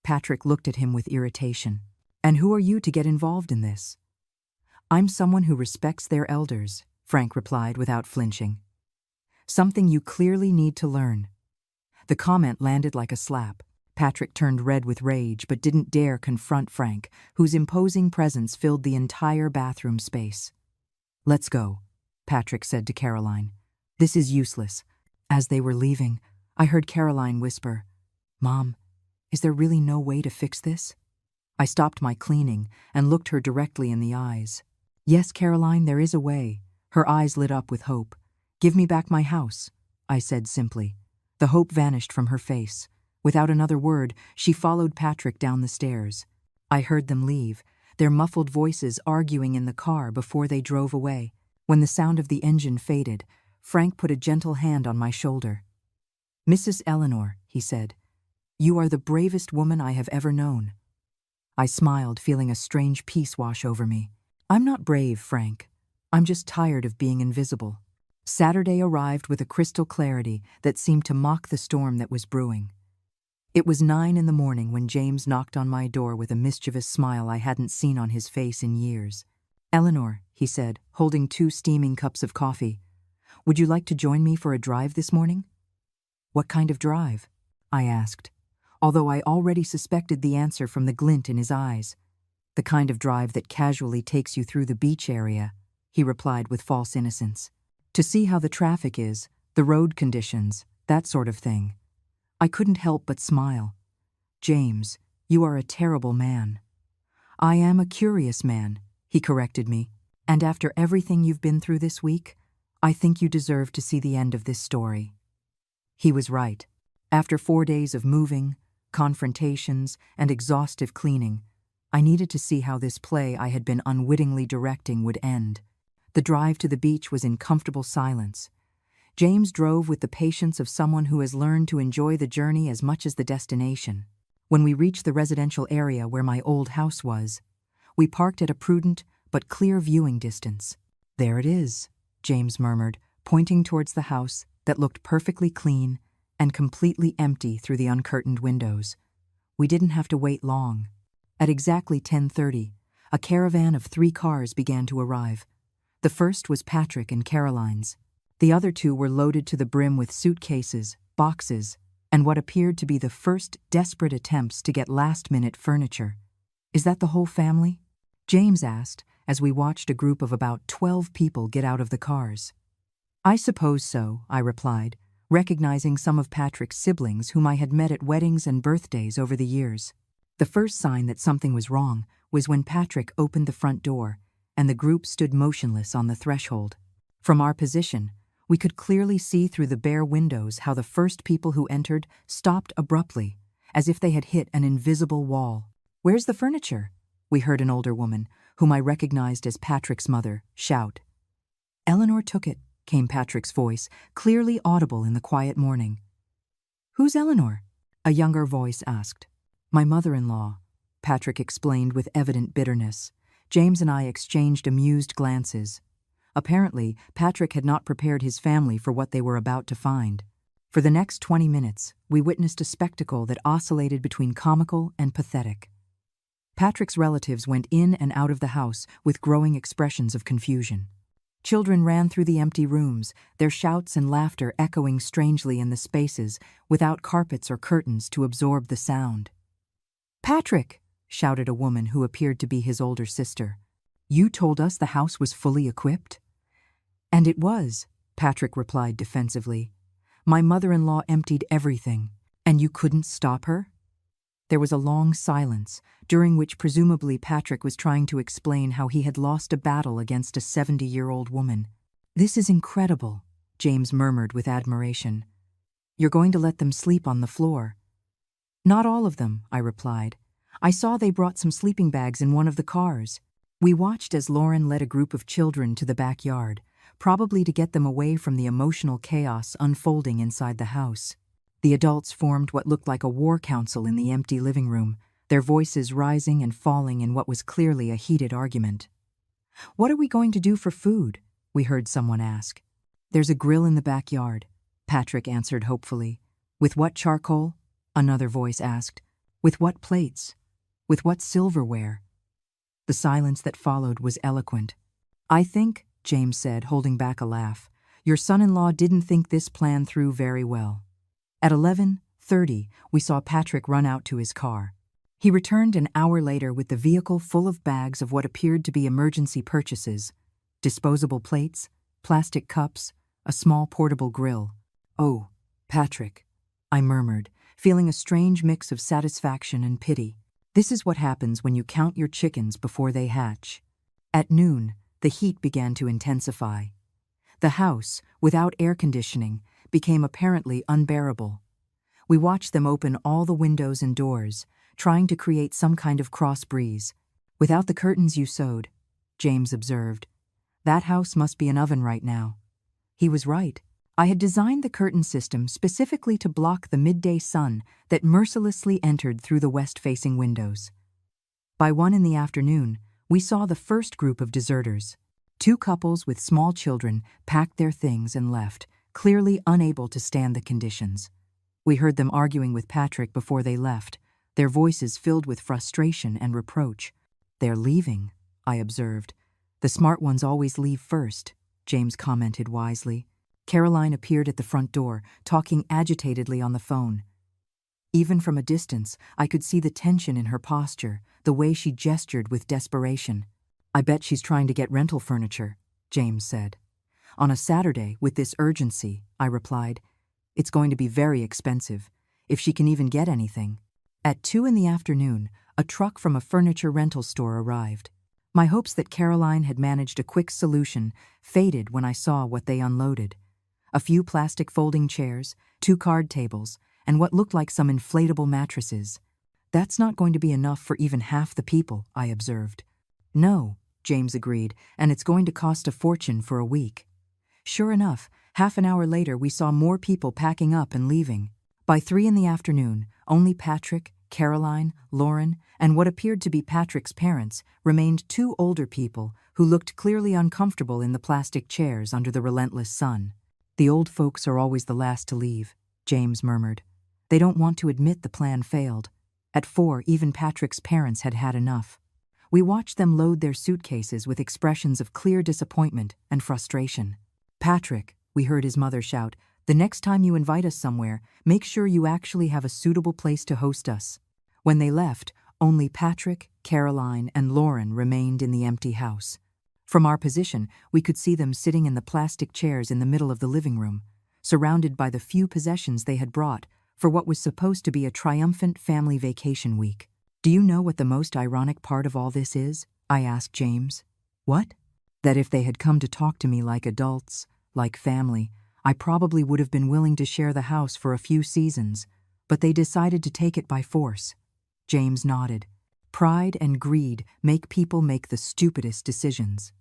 Patrick looked at him with irritation. "And who are you to get involved in this?" "I'm someone who respects their elders," Frank replied without flinching. "Something you clearly need to learn." The comment landed like a slap. Patrick turned red with rage but didn't dare confront Frank, whose imposing presence filled the entire bathroom space. "Let's go," Patrick said to Caroline. "This is useless." As they were leaving, I heard Caroline whisper, "Mom, is there really no way to fix this?" I stopped my cleaning and looked her directly in the eyes. "Yes, Caroline, there is a way." Her eyes lit up with hope. "Give me back my house," I said simply. The hope vanished from her face. Without another word, she followed Patrick down the stairs. I heard them leave, their muffled voices arguing in the car before they drove away. When the sound of the engine faded, Frank put a gentle hand on my shoulder. "Mrs. Eleanor," he said, "you are the bravest woman I have ever known." I smiled, feeling a strange peace wash over me. "I'm not brave, Frank. I'm just tired of being invisible." Saturday arrived with a crystal clarity that seemed to mock the storm that was brewing. It was 9 in the morning when James knocked on my door with a mischievous smile I hadn't seen on his face in years. "Eleanor," he said, holding 2 steaming cups of coffee, "would you like to join me for a drive this morning?" "What kind of drive?" I asked, although I already suspected the answer from the glint in his eyes. "The kind of drive that casually takes you through the beach area," he replied with false innocence. "To see how the traffic is, the road conditions, that sort of thing." I couldn't help but smile. "James, you are a terrible man." "I am a curious man," he corrected me. "And after everything you've been through this week, I think you deserve to see the end of this story." He was right. After 4 days of moving, confrontations, and exhaustive cleaning, I needed to see how this play I had been unwittingly directing would end. The drive to the beach was in comfortable silence. James drove with the patience of someone who has learned to enjoy the journey as much as the destination. When we reached the residential area where my old house was, we parked at a prudent but clear viewing distance. "There it is," James murmured, pointing towards the house that looked perfectly clean and completely empty through the uncurtained windows. We didn't have to wait long. At exactly 10:30, a caravan of 3 cars began to arrive. The first was Patrick and Caroline's. The other two were loaded to the brim with suitcases, boxes, and what appeared to be the first desperate attempts to get last-minute furniture. "Is that the whole family?" James asked, as we watched a group of about 12 people get out of the cars. "I suppose so," I replied, recognizing some of Patrick's siblings whom I had met at weddings and birthdays over the years. The first sign that something was wrong was when Patrick opened the front door, and the group stood motionless on the threshold. From our position, we could clearly see through the bare windows how the first people who entered stopped abruptly, as if they had hit an invisible wall. "Where's the furniture?" we heard an older woman, whom I recognized as Patrick's mother, shout. "Eleanor took it," came Patrick's voice, clearly audible in the quiet morning. "Who's Eleanor?" a younger voice asked. "My mother-in-law," Patrick explained with evident bitterness. James and I exchanged amused glances. Apparently, Patrick had not prepared his family for what they were about to find. For the next 20 minutes, we witnessed a spectacle that oscillated between comical and pathetic. Patrick's relatives went in and out of the house with growing expressions of confusion. Children ran through the empty rooms, their shouts and laughter echoing strangely in the spaces, without carpets or curtains to absorb the sound. "Patrick!" shouted a woman who appeared to be his older sister. "You told us the house was fully equipped?" "And it was," Patrick replied defensively. "My mother-in-law emptied everything, and you couldn't stop her?" There was a long silence, during which presumably Patrick was trying to explain how he had lost a battle against a 70-year-old woman. "This is incredible," James murmured with admiration. "You're going to let them sleep on the floor?" "Not all of them," I replied. "I saw they brought some sleeping bags in one of the cars." We watched as Lauren led a group of children to the backyard, probably to get them away from the emotional chaos unfolding inside the house. The adults formed what looked like a war council in the empty living room, their voices rising and falling in what was clearly a heated argument. "What are we going to do for food?" we heard someone ask. "There's a grill in the backyard," Patrick answered hopefully. "With what charcoal?" another voice asked. "With what plates? With what silverware?" The silence that followed was eloquent. "I think," James said, holding back a laugh, "your son-in-law didn't think this plan through very well." At 11:30, we saw Patrick run out to his car. He returned an hour later with the vehicle full of bags of what appeared to be emergency purchases: disposable plates, plastic cups, a small portable grill. "Oh, Patrick," I murmured, feeling a strange mix of satisfaction and pity. "This is what happens when you count your chickens before they hatch." At noon, the heat began to intensify. The house, without air conditioning, became apparently unbearable. We watched them open all the windows and doors, trying to create some kind of cross breeze. "Without the curtains you sewed," James observed. "That house must be an oven right now." He was right. I had designed the curtain system specifically to block the midday sun that mercilessly entered through the west-facing windows. By 1 in the afternoon, we saw the first group of deserters. 2 couples with small children packed their things and left, clearly unable to stand the conditions. We heard them arguing with Patrick before they left, their voices filled with frustration and reproach. "They're leaving," I observed. "The smart ones always leave first," James commented wisely. Caroline appeared at the front door, talking agitatedly on the phone. Even from a distance, I could see the tension in her posture, the way she gestured with desperation. "I bet she's trying to get rental furniture," James said. "On a Saturday, with this urgency," I replied. "It's going to be very expensive, if she can even get anything." At 2 in the afternoon, a truck from a furniture rental store arrived. My hopes that Caroline had managed a quick solution faded when I saw what they unloaded. A few plastic folding chairs, 2 card tables, and what looked like some inflatable mattresses. "That's not going to be enough for even half the people," I observed. "No," James agreed, "and it's going to cost a fortune for a week." Sure enough, half an hour later we saw more people packing up and leaving. By 3 in the afternoon, only Patrick, Caroline, Lauren, and what appeared to be Patrick's parents remained 2 older people who looked clearly uncomfortable in the plastic chairs under the relentless sun. "The old folks are always the last to leave," James murmured. "They don't want to admit the plan failed." At 4, even Patrick's parents had had enough. We watched them load their suitcases with expressions of clear disappointment and frustration. "Patrick," we heard his mother shout, "the next time you invite us somewhere, make sure you actually have a suitable place to host us." When they left, only Patrick, Caroline, and Lauren remained in the empty house. From our position, we could see them sitting in the plastic chairs in the middle of the living room, surrounded by the few possessions they had brought for what was supposed to be a triumphant family vacation week. "Do you know what the most ironic part of all this is?" I asked James. "What?" "That if they had come to talk to me like adults, like family, I probably would have been willing to share the house for a few seasons, but they decided to take it by force." James nodded. "Pride and greed make people make the stupidest decisions."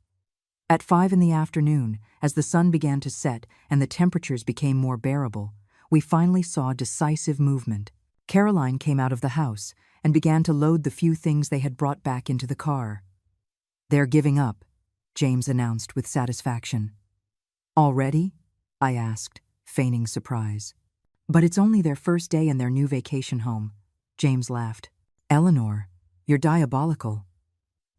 At 5 in the afternoon, as the sun began to set and the temperatures became more bearable, we finally saw decisive movement. Caroline came out of the house and began to load the few things they had brought back into the car. "They're giving up," James announced with satisfaction. "Already?" I asked, feigning surprise. "But it's only their first day in their new vacation home," James laughed. "Eleanor, you're diabolical."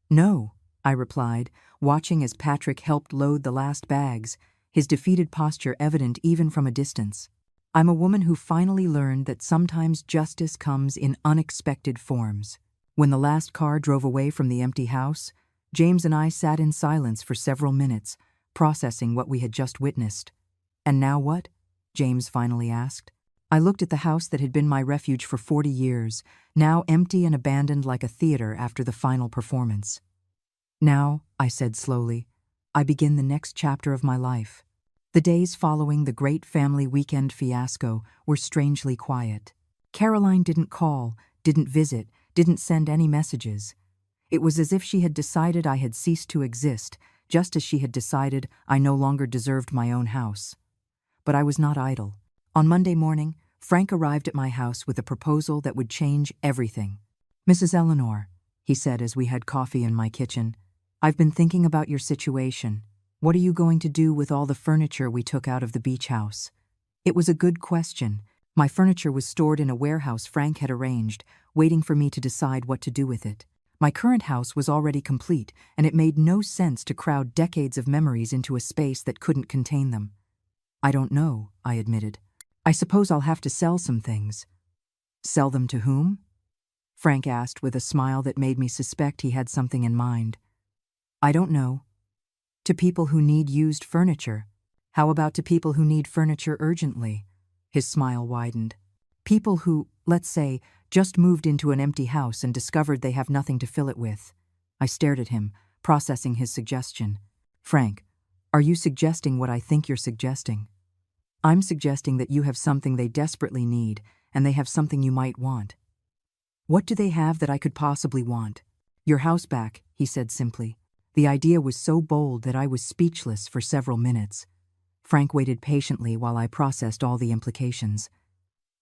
"No," I replied, watching as Patrick helped load the last bags, his defeated posture evident even from a distance. "I'm a woman who finally learned that sometimes justice comes in unexpected forms." When the last car drove away from the empty house, James and I sat in silence for several minutes, processing what we had just witnessed. "And now what?" James finally asked. I looked at the house that had been my refuge for 40 years, now empty and abandoned like a theater after the final performance. "Now," I said slowly, "I begin the next chapter of my life." The days following the great family weekend fiasco were strangely quiet. Caroline didn't call, didn't visit, didn't send any messages. It was as if she had decided I had ceased to exist, just as she had decided I no longer deserved my own house. But I was not idle. On Monday morning, Frank arrived at my house with a proposal that would change everything. "Mrs. Eleanor," he said as we had coffee in my kitchen, "I've been thinking about your situation. What are you going to do with all the furniture we took out of the beach house?" It was a good question. My furniture was stored in a warehouse Frank had arranged, waiting for me to decide what to do with it. My current house was already complete, and it made no sense to crowd decades of memories into a space that couldn't contain them. "I don't know," I admitted. "I suppose I'll have to sell some things." "Sell them to whom?" Frank asked with a smile that made me suspect he had something in mind. "I don't know. To people who need used furniture. How about to people who need furniture urgently?" His smile widened. "People who, let's say, just moved into an empty house and discovered they have nothing to fill it with." I stared at him, processing his suggestion. "Frank, are you suggesting what I think you're suggesting?" "I'm suggesting that you have something they desperately need, and they have something you might want." "What do they have that I could possibly want?" "Your house back," he said simply. The idea was so bold that I was speechless for several minutes. Frank waited patiently while I processed all the implications.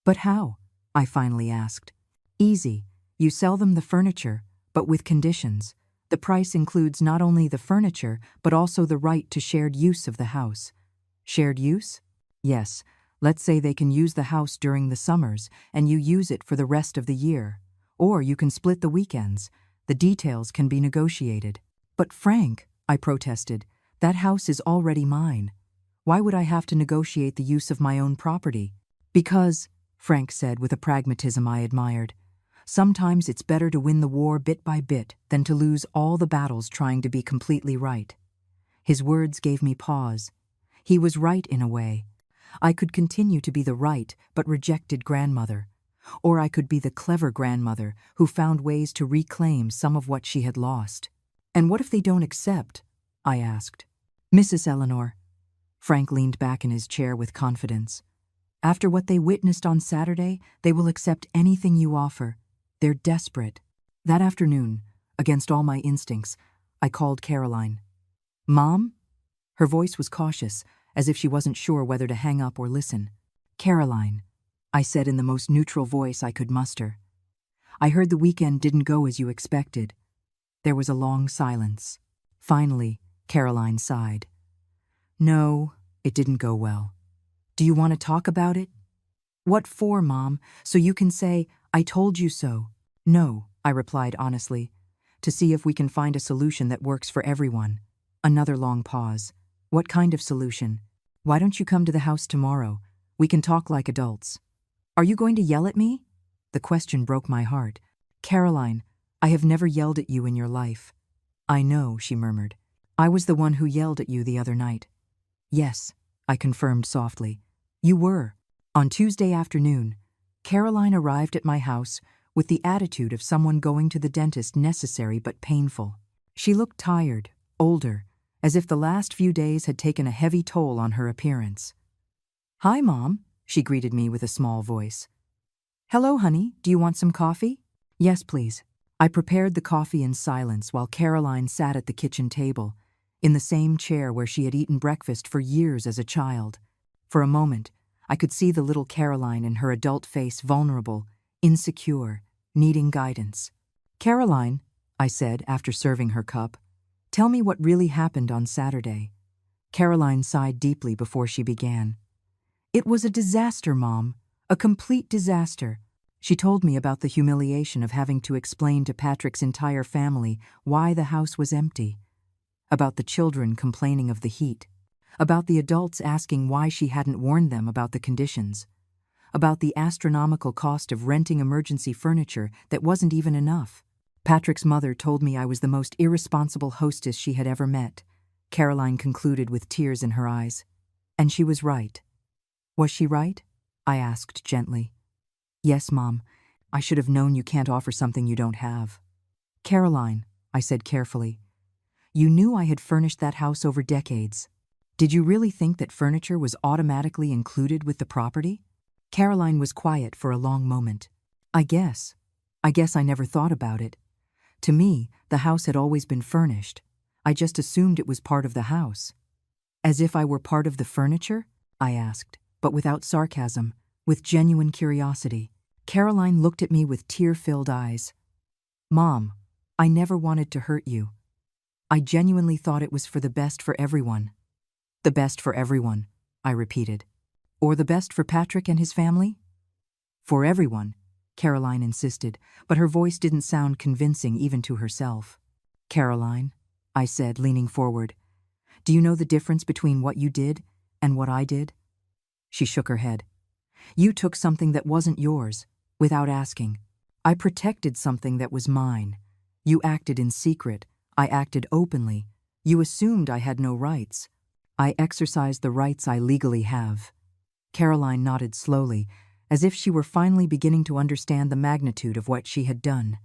"But how?" I finally asked. "Easy. You sell them the furniture, but with conditions. The price includes not only the furniture, but also the right to shared use of the house." "Shared use?" "Yes. Let's say they can use the house during the summers, and you use it for the rest of the year. Or you can split the weekends. The details can be negotiated." "But Frank," I protested, "that house is already mine. Why would I have to negotiate the use of my own property?" "Because," Frank said with a pragmatism I admired, "sometimes it's better to win the war bit by bit than to lose all the battles trying to be completely right." His words gave me pause. He was right in a way. I could continue to be the right but rejected grandmother, or I could be the clever grandmother who found ways to reclaim some of what she had lost. "And what if they don't accept?" I asked. "Mrs. Eleanor," Frank leaned back in his chair with confidence, "after what they witnessed on Saturday, they will accept anything you offer. They're desperate." That afternoon, against all my instincts, I called Caroline. "Mom?" Her voice was cautious, as if she wasn't sure whether to hang up or listen. "Caroline," I said in the most neutral voice I could muster. "I heard the weekend didn't go as you expected." There was a long silence. Finally, Caroline sighed. "No, it didn't go well." "Do you want to talk about it?" "What for, Mom? So you can say, 'I told you so'?" "No," I replied honestly. to see if we can find a solution that works for everyone. Another long pause. What kind of solution? Why don't you come to the house tomorrow? We can talk like adults. Are you going to yell at me? The question broke my heart. Caroline, I have never yelled at you in your life. I know, she murmured. I was the one who yelled at you the other night. Yes, I confirmed softly. You were. On Tuesday afternoon, Caroline arrived at my house with the attitude of someone going to the dentist, necessary but painful. She looked tired, older, as if the last few days had taken a heavy toll on her appearance. Hi, Mom, she greeted me with a small voice. Hello, honey, do you want some coffee? Yes, please. I prepared the coffee in silence while Caroline sat at the kitchen table, in the same chair where she had eaten breakfast for years as a child. For a moment, I could see the little Caroline in her adult face, vulnerable, insecure, needing guidance. Caroline, I said after serving her cup, tell me what really happened on Saturday. Caroline sighed deeply before she began. It was a disaster, Mom, a complete disaster. She told me about the humiliation of having to explain to Patrick's entire family why the house was empty, about the children complaining of the heat, about the adults asking why she hadn't warned them about the conditions, about the astronomical cost of renting emergency furniture that wasn't even enough. Patrick's mother told me I was the most irresponsible hostess she had ever met, Caroline concluded with tears in her eyes. And she was right. Was she right? I asked gently. Yes, Mom. I should have known you can't offer something you don't have. Caroline, I said carefully, you knew I had furnished that house over decades. Did you really think that furniture was automatically included with the property? Caroline was quiet for a long moment. I guess I never thought about it. To me, the house had always been furnished. I just assumed it was part of the house. As if I were part of the furniture? I asked, but without sarcasm, with genuine curiosity. Caroline looked at me with tear-filled eyes. Mom, I never wanted to hurt you. I genuinely thought it was for the best for everyone. The best for everyone, I repeated. Or the best for Patrick and his family? For everyone, Caroline insisted, but her voice didn't sound convincing even to herself. Caroline, I said, leaning forward, do you know the difference between what you did and what I did? She shook her head. You took something that wasn't yours, without asking. I protected something that was mine. You acted in secret. I acted openly. You assumed I had no rights. I exercised the rights I legally have. Caroline nodded slowly, as if she were finally beginning to understand the magnitude of what she had done.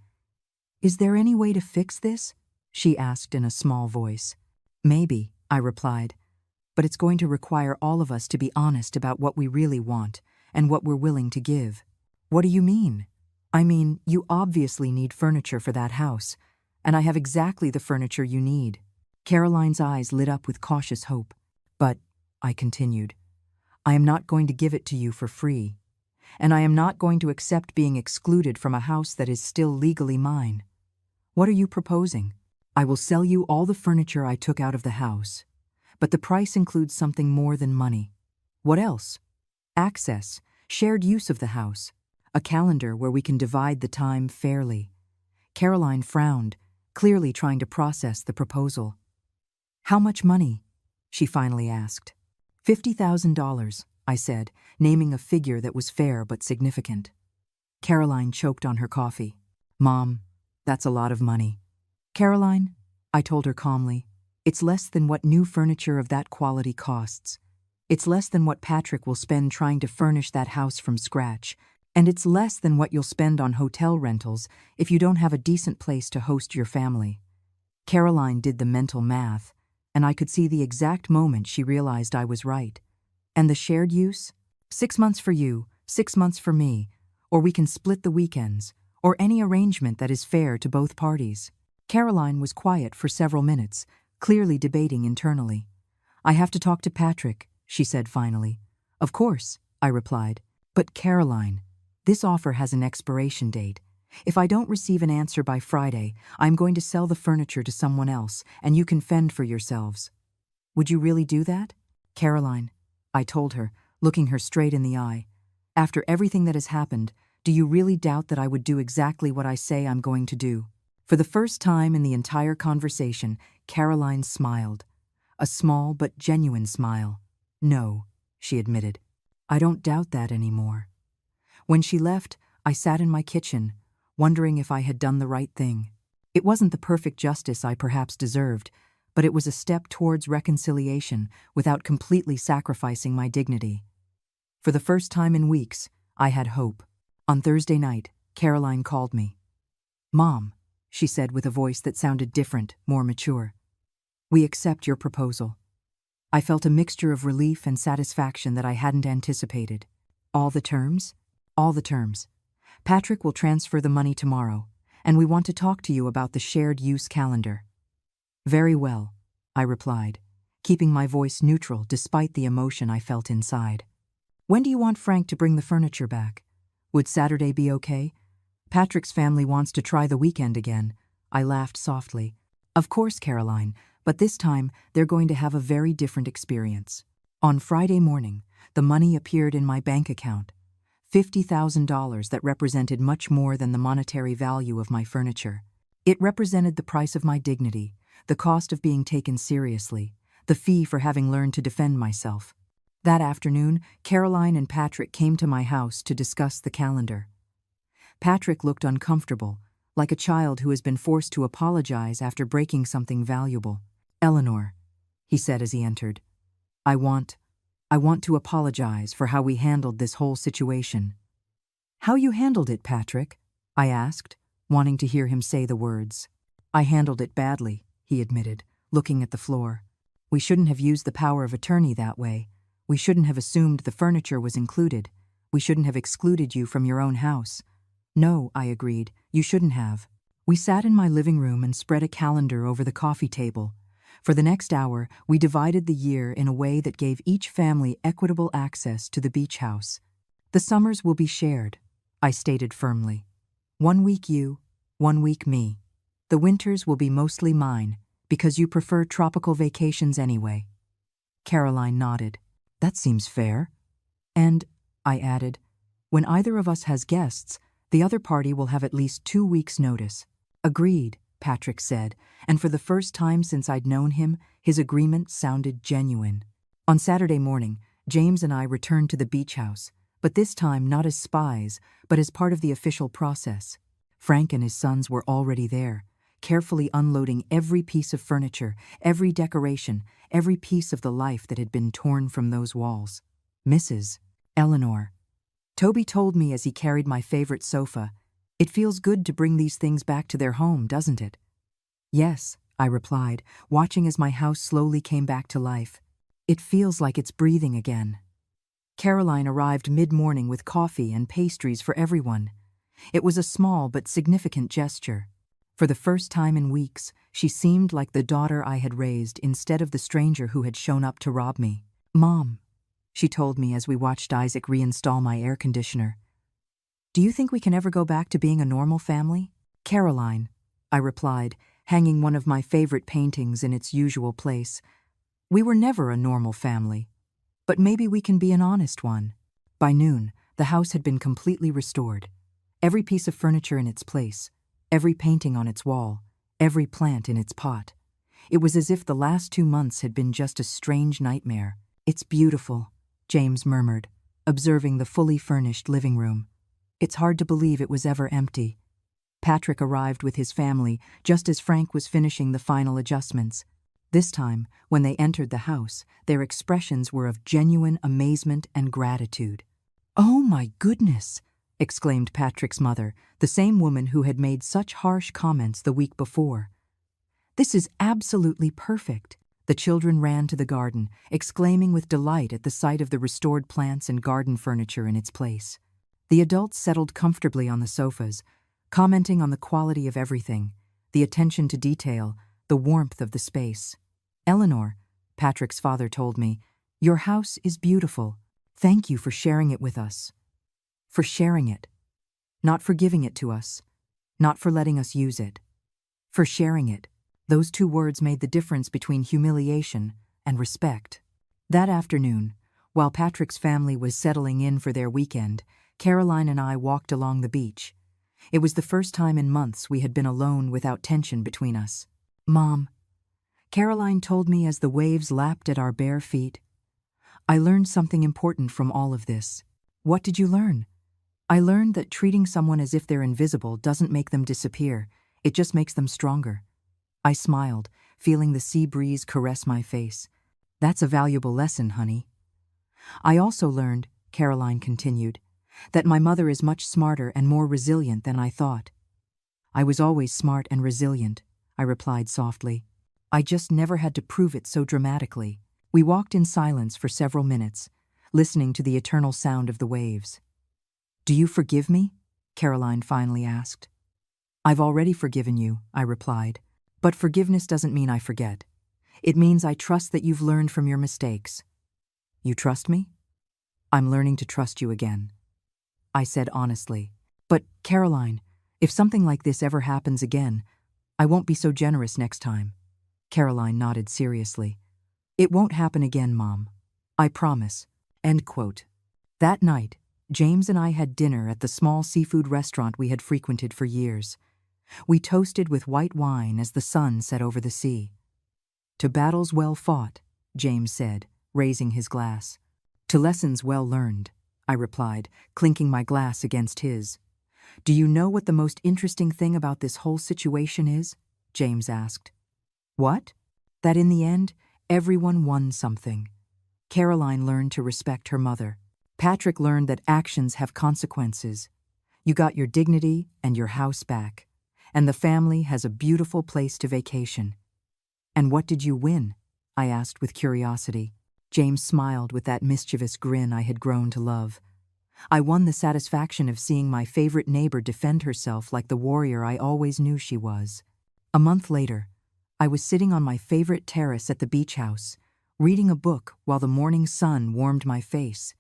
Is there any way to fix this? She asked in a small voice. Maybe, I replied, but it's going to require all of us to be honest about what we really want and what we're willing to give. What do you mean? I mean, you obviously need furniture for that house, and I have exactly the furniture you need. Caroline's eyes lit up with cautious hope. But, I continued, I am not going to give it to you for free, and I am not going to accept being excluded from a house that is still legally mine. What are you proposing? I will sell you all the furniture I took out of the house, but the price includes something more than money. What else? Access, shared use of the house, a calendar where we can divide the time fairly. Caroline frowned, clearly trying to process the proposal. How much money? She finally asked. $50,000, I said, naming a figure that was fair but significant. Caroline choked on her coffee. Mom, that's a lot of money. Caroline, I told her calmly, it's less than what new furniture of that quality costs. It's less than what Patrick will spend trying to furnish that house from scratch, and it's less than what you'll spend on hotel rentals if you don't have a decent place to host your family. Caroline did the mental math, and I could see the exact moment she realized I was right. And the shared use? 6 months for you, 6 months for me, or we can split the weekends, or any arrangement that is fair to both parties. Caroline was quiet for several minutes, clearly debating internally. I have to talk to Patrick, she said finally. Of course, I replied. But Caroline, this offer has an expiration date. If I don't receive an answer by Friday, I'm going to sell the furniture to someone else, and you can fend for yourselves. Would you really do that? Caroline, I told her, looking her straight in the eye. After everything that has happened, do you really doubt that I would do exactly what I say I'm going to do? For the first time in the entire conversation, Caroline smiled. A small but genuine smile. "No," she admitted. "I don't doubt that anymore." When she left, I sat in my kitchen, wondering if I had done the right thing. It wasn't the perfect justice I perhaps deserved, but it was a step towards reconciliation without completely sacrificing my dignity. For the first time in weeks, I had hope. On Thursday night, Caroline called me. "Mom," she said with a voice that sounded different, more mature. "We accept your proposal." I felt a mixture of relief and satisfaction that I hadn't anticipated. "All the terms?" "All the terms. Patrick will transfer the money tomorrow, and we want to talk to you about the shared use calendar." "Very well," I replied, keeping my voice neutral despite the emotion I felt inside. "When do you want Frank to bring the furniture back? Would Saturday be okay? Patrick's family wants to try the weekend again." I laughed softly. "Of course, Caroline, but this time they're going to have a very different experience." On Friday morning, the money appeared in my bank account. $50,000 that represented much more than the monetary value of my furniture. It represented the price of my dignity, the cost of being taken seriously, the fee for having learned to defend myself. That afternoon, Caroline and Patrick came to my house to discuss the calendar. Patrick looked uncomfortable, like a child who has been forced to apologize after breaking something valuable. "Eleanor," he said as he entered, I want to apologize for how we handled this whole situation." "How you handled it, Patrick?" I asked, wanting to hear him say the words. "I handled it badly," he admitted, looking at the floor. "We shouldn't have used the power of attorney that way. We shouldn't have assumed the furniture was included. We shouldn't have excluded you from your own house." "No," I agreed, "you shouldn't have." We sat in my living room and spread a calendar over the coffee table. For the next hour, we divided the year in a way that gave each family equitable access to the beach house. "The summers will be shared," I stated firmly. "1 week you, 1 week me. The winters will be mostly mine, because you prefer tropical vacations anyway." Caroline nodded. "That seems fair." "And," I added, "when either of us has guests, the other party will have at least 2 weeks' notice." "Agreed," Patrick said, and for the first time since I'd known him, his agreement sounded genuine. On Saturday morning, James and I returned to the beach house, but this time not as spies, but as part of the official process. Frank and his sons were already there, carefully unloading every piece of furniture, every decoration, every piece of the life that had been torn from those walls. "Mrs. Eleanor," Toby told me as he carried my favorite sofa, "it feels good to bring these things back to their home, doesn't it?" "Yes," I replied, watching as my house slowly came back to life. "It feels like it's breathing again." Caroline arrived mid-morning with coffee and pastries for everyone. It was a small but significant gesture. For the first time in weeks, she seemed like the daughter I had raised instead of the stranger who had shown up to rob me. "Mom," she told me as we watched Isaac reinstall my air conditioner, "do you think we can ever go back to being a normal family?" "Caroline," I replied, hanging one of my favorite paintings in its usual place, "we were never a normal family. But maybe we can be an honest one." By noon, the house had been completely restored. Every piece of furniture in its place, every painting on its wall, every plant in its pot. It was as if the last 2 months had been just a strange nightmare. "It's beautiful," James murmured, observing the fully furnished living room. "It's hard to believe it was ever empty." Patrick arrived with his family just as Frank was finishing the final adjustments. This time, when they entered the house, their expressions were of genuine amazement and gratitude. "Oh my goodness!" exclaimed Patrick's mother, the same woman who had made such harsh comments the week before. "This is absolutely perfect." The children ran to the garden, exclaiming with delight at the sight of the restored plants and garden furniture in its place. The adults settled comfortably on the sofas, commenting on the quality of everything, the attention to detail, the warmth of the space. "Eleanor," Patrick's father told me, "your house is beautiful. Thank you for sharing it with us." For sharing it. Not for giving it to us. Not for letting us use it. For sharing it. Those 2 words made the difference between humiliation and respect. That afternoon, while Patrick's family was settling in for their weekend, Caroline and I walked along the beach. It was the first time in months we had been alone without tension between us. "Mom," Caroline told me as the waves lapped at our bare feet, "I learned something important from all of this." "What did you learn?" "I learned that treating someone as if they're invisible doesn't make them disappear, it just makes them stronger." I smiled, feeling the sea breeze caress my face. "That's a valuable lesson, honey." "I also learned," Caroline continued, "that my mother is much smarter and more resilient than I thought." "I was always smart and resilient," I replied softly. "I just never had to prove it so dramatically." We walked in silence for several minutes, listening to the eternal sound of the waves. "Do you forgive me?" Caroline finally asked. "I've already forgiven you," I replied. "But forgiveness doesn't mean I forget. It means I trust that you've learned from your mistakes." "You trust me?" "I'm learning to trust you again," I said honestly. "But, Caroline, if something like this ever happens again, I won't be so generous next time." Caroline nodded seriously. "It won't happen again, Mom. I promise." End quote. That night, James and I had dinner at the small seafood restaurant we had frequented for years. We toasted with white wine as the sun set over the sea. "To battles well fought," James said, raising his glass. "To lessons well learned," I replied, clinking my glass against his. "Do you know what the most interesting thing about this whole situation is?" James asked. "What?" "That in the end, everyone won something. Caroline learned to respect her mother. Patrick learned that actions have consequences. You got your dignity and your house back. And the family has a beautiful place to vacation." "And what did you win?" I asked with curiosity. James smiled with that mischievous grin I had grown to love. "I won the satisfaction of seeing my favorite neighbor defend herself like the warrior I always knew she was." A month later, I was sitting on my favorite terrace at the beach house, reading a book while the morning sun warmed my face.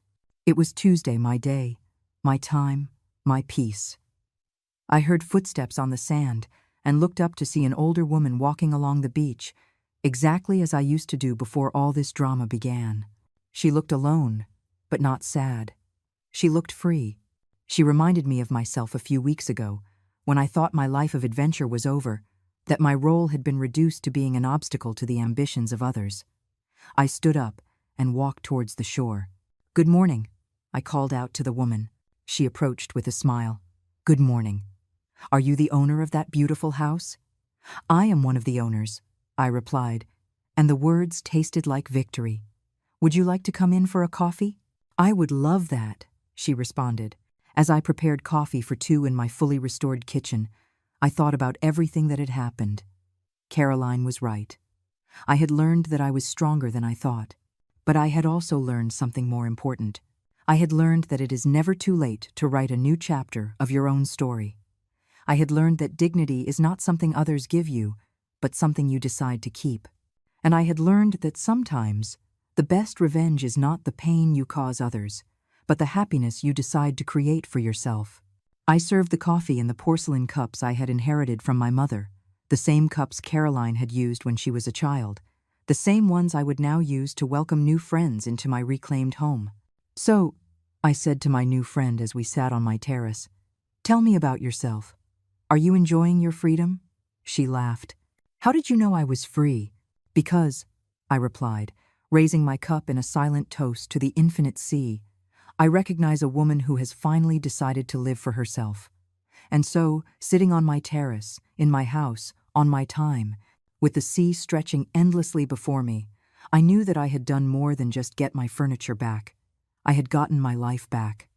It was Tuesday, my day, my time, my peace. I heard footsteps on the sand and looked up to see an older woman walking along the beach, exactly as I used to do before all this drama began. She looked alone, but not sad. She looked free. She reminded me of myself a few weeks ago, when I thought my life of adventure was over, that my role had been reduced to being an obstacle to the ambitions of others. I stood up and walked towards the shore. "Good morning," I called out to the woman. She approached with a smile. "Good morning. Are you the owner of that beautiful house?" "I am one of the owners," I replied, and the words tasted like victory. "Would you like to come in for a coffee?" "I would love that," she responded. As I prepared coffee for two in my fully restored kitchen, I thought about everything that had happened. Caroline was right. I had learned that I was stronger than I thought. But I had also learned something more important. I had learned that it is never too late to write a new chapter of your own story. I had learned that dignity is not something others give you, but something you decide to keep. And I had learned that sometimes the best revenge is not the pain you cause others, but the happiness you decide to create for yourself. I served the coffee in the porcelain cups I had inherited from my mother, the same cups Caroline had used when she was a child, the same ones I would now use to welcome new friends into my reclaimed home. "So," I said to my new friend as we sat on my terrace, "tell me about yourself. Are you enjoying your freedom?" She laughed. "How did you know I was free?" "Because," I replied, raising my cup in a silent toast to the infinite sea, "I recognize a woman who has finally decided to live for herself. And so, sitting on my terrace, in my house, on my time, with the sea stretching endlessly before me, I knew that I had done more than just get my furniture back. I had gotten my life back."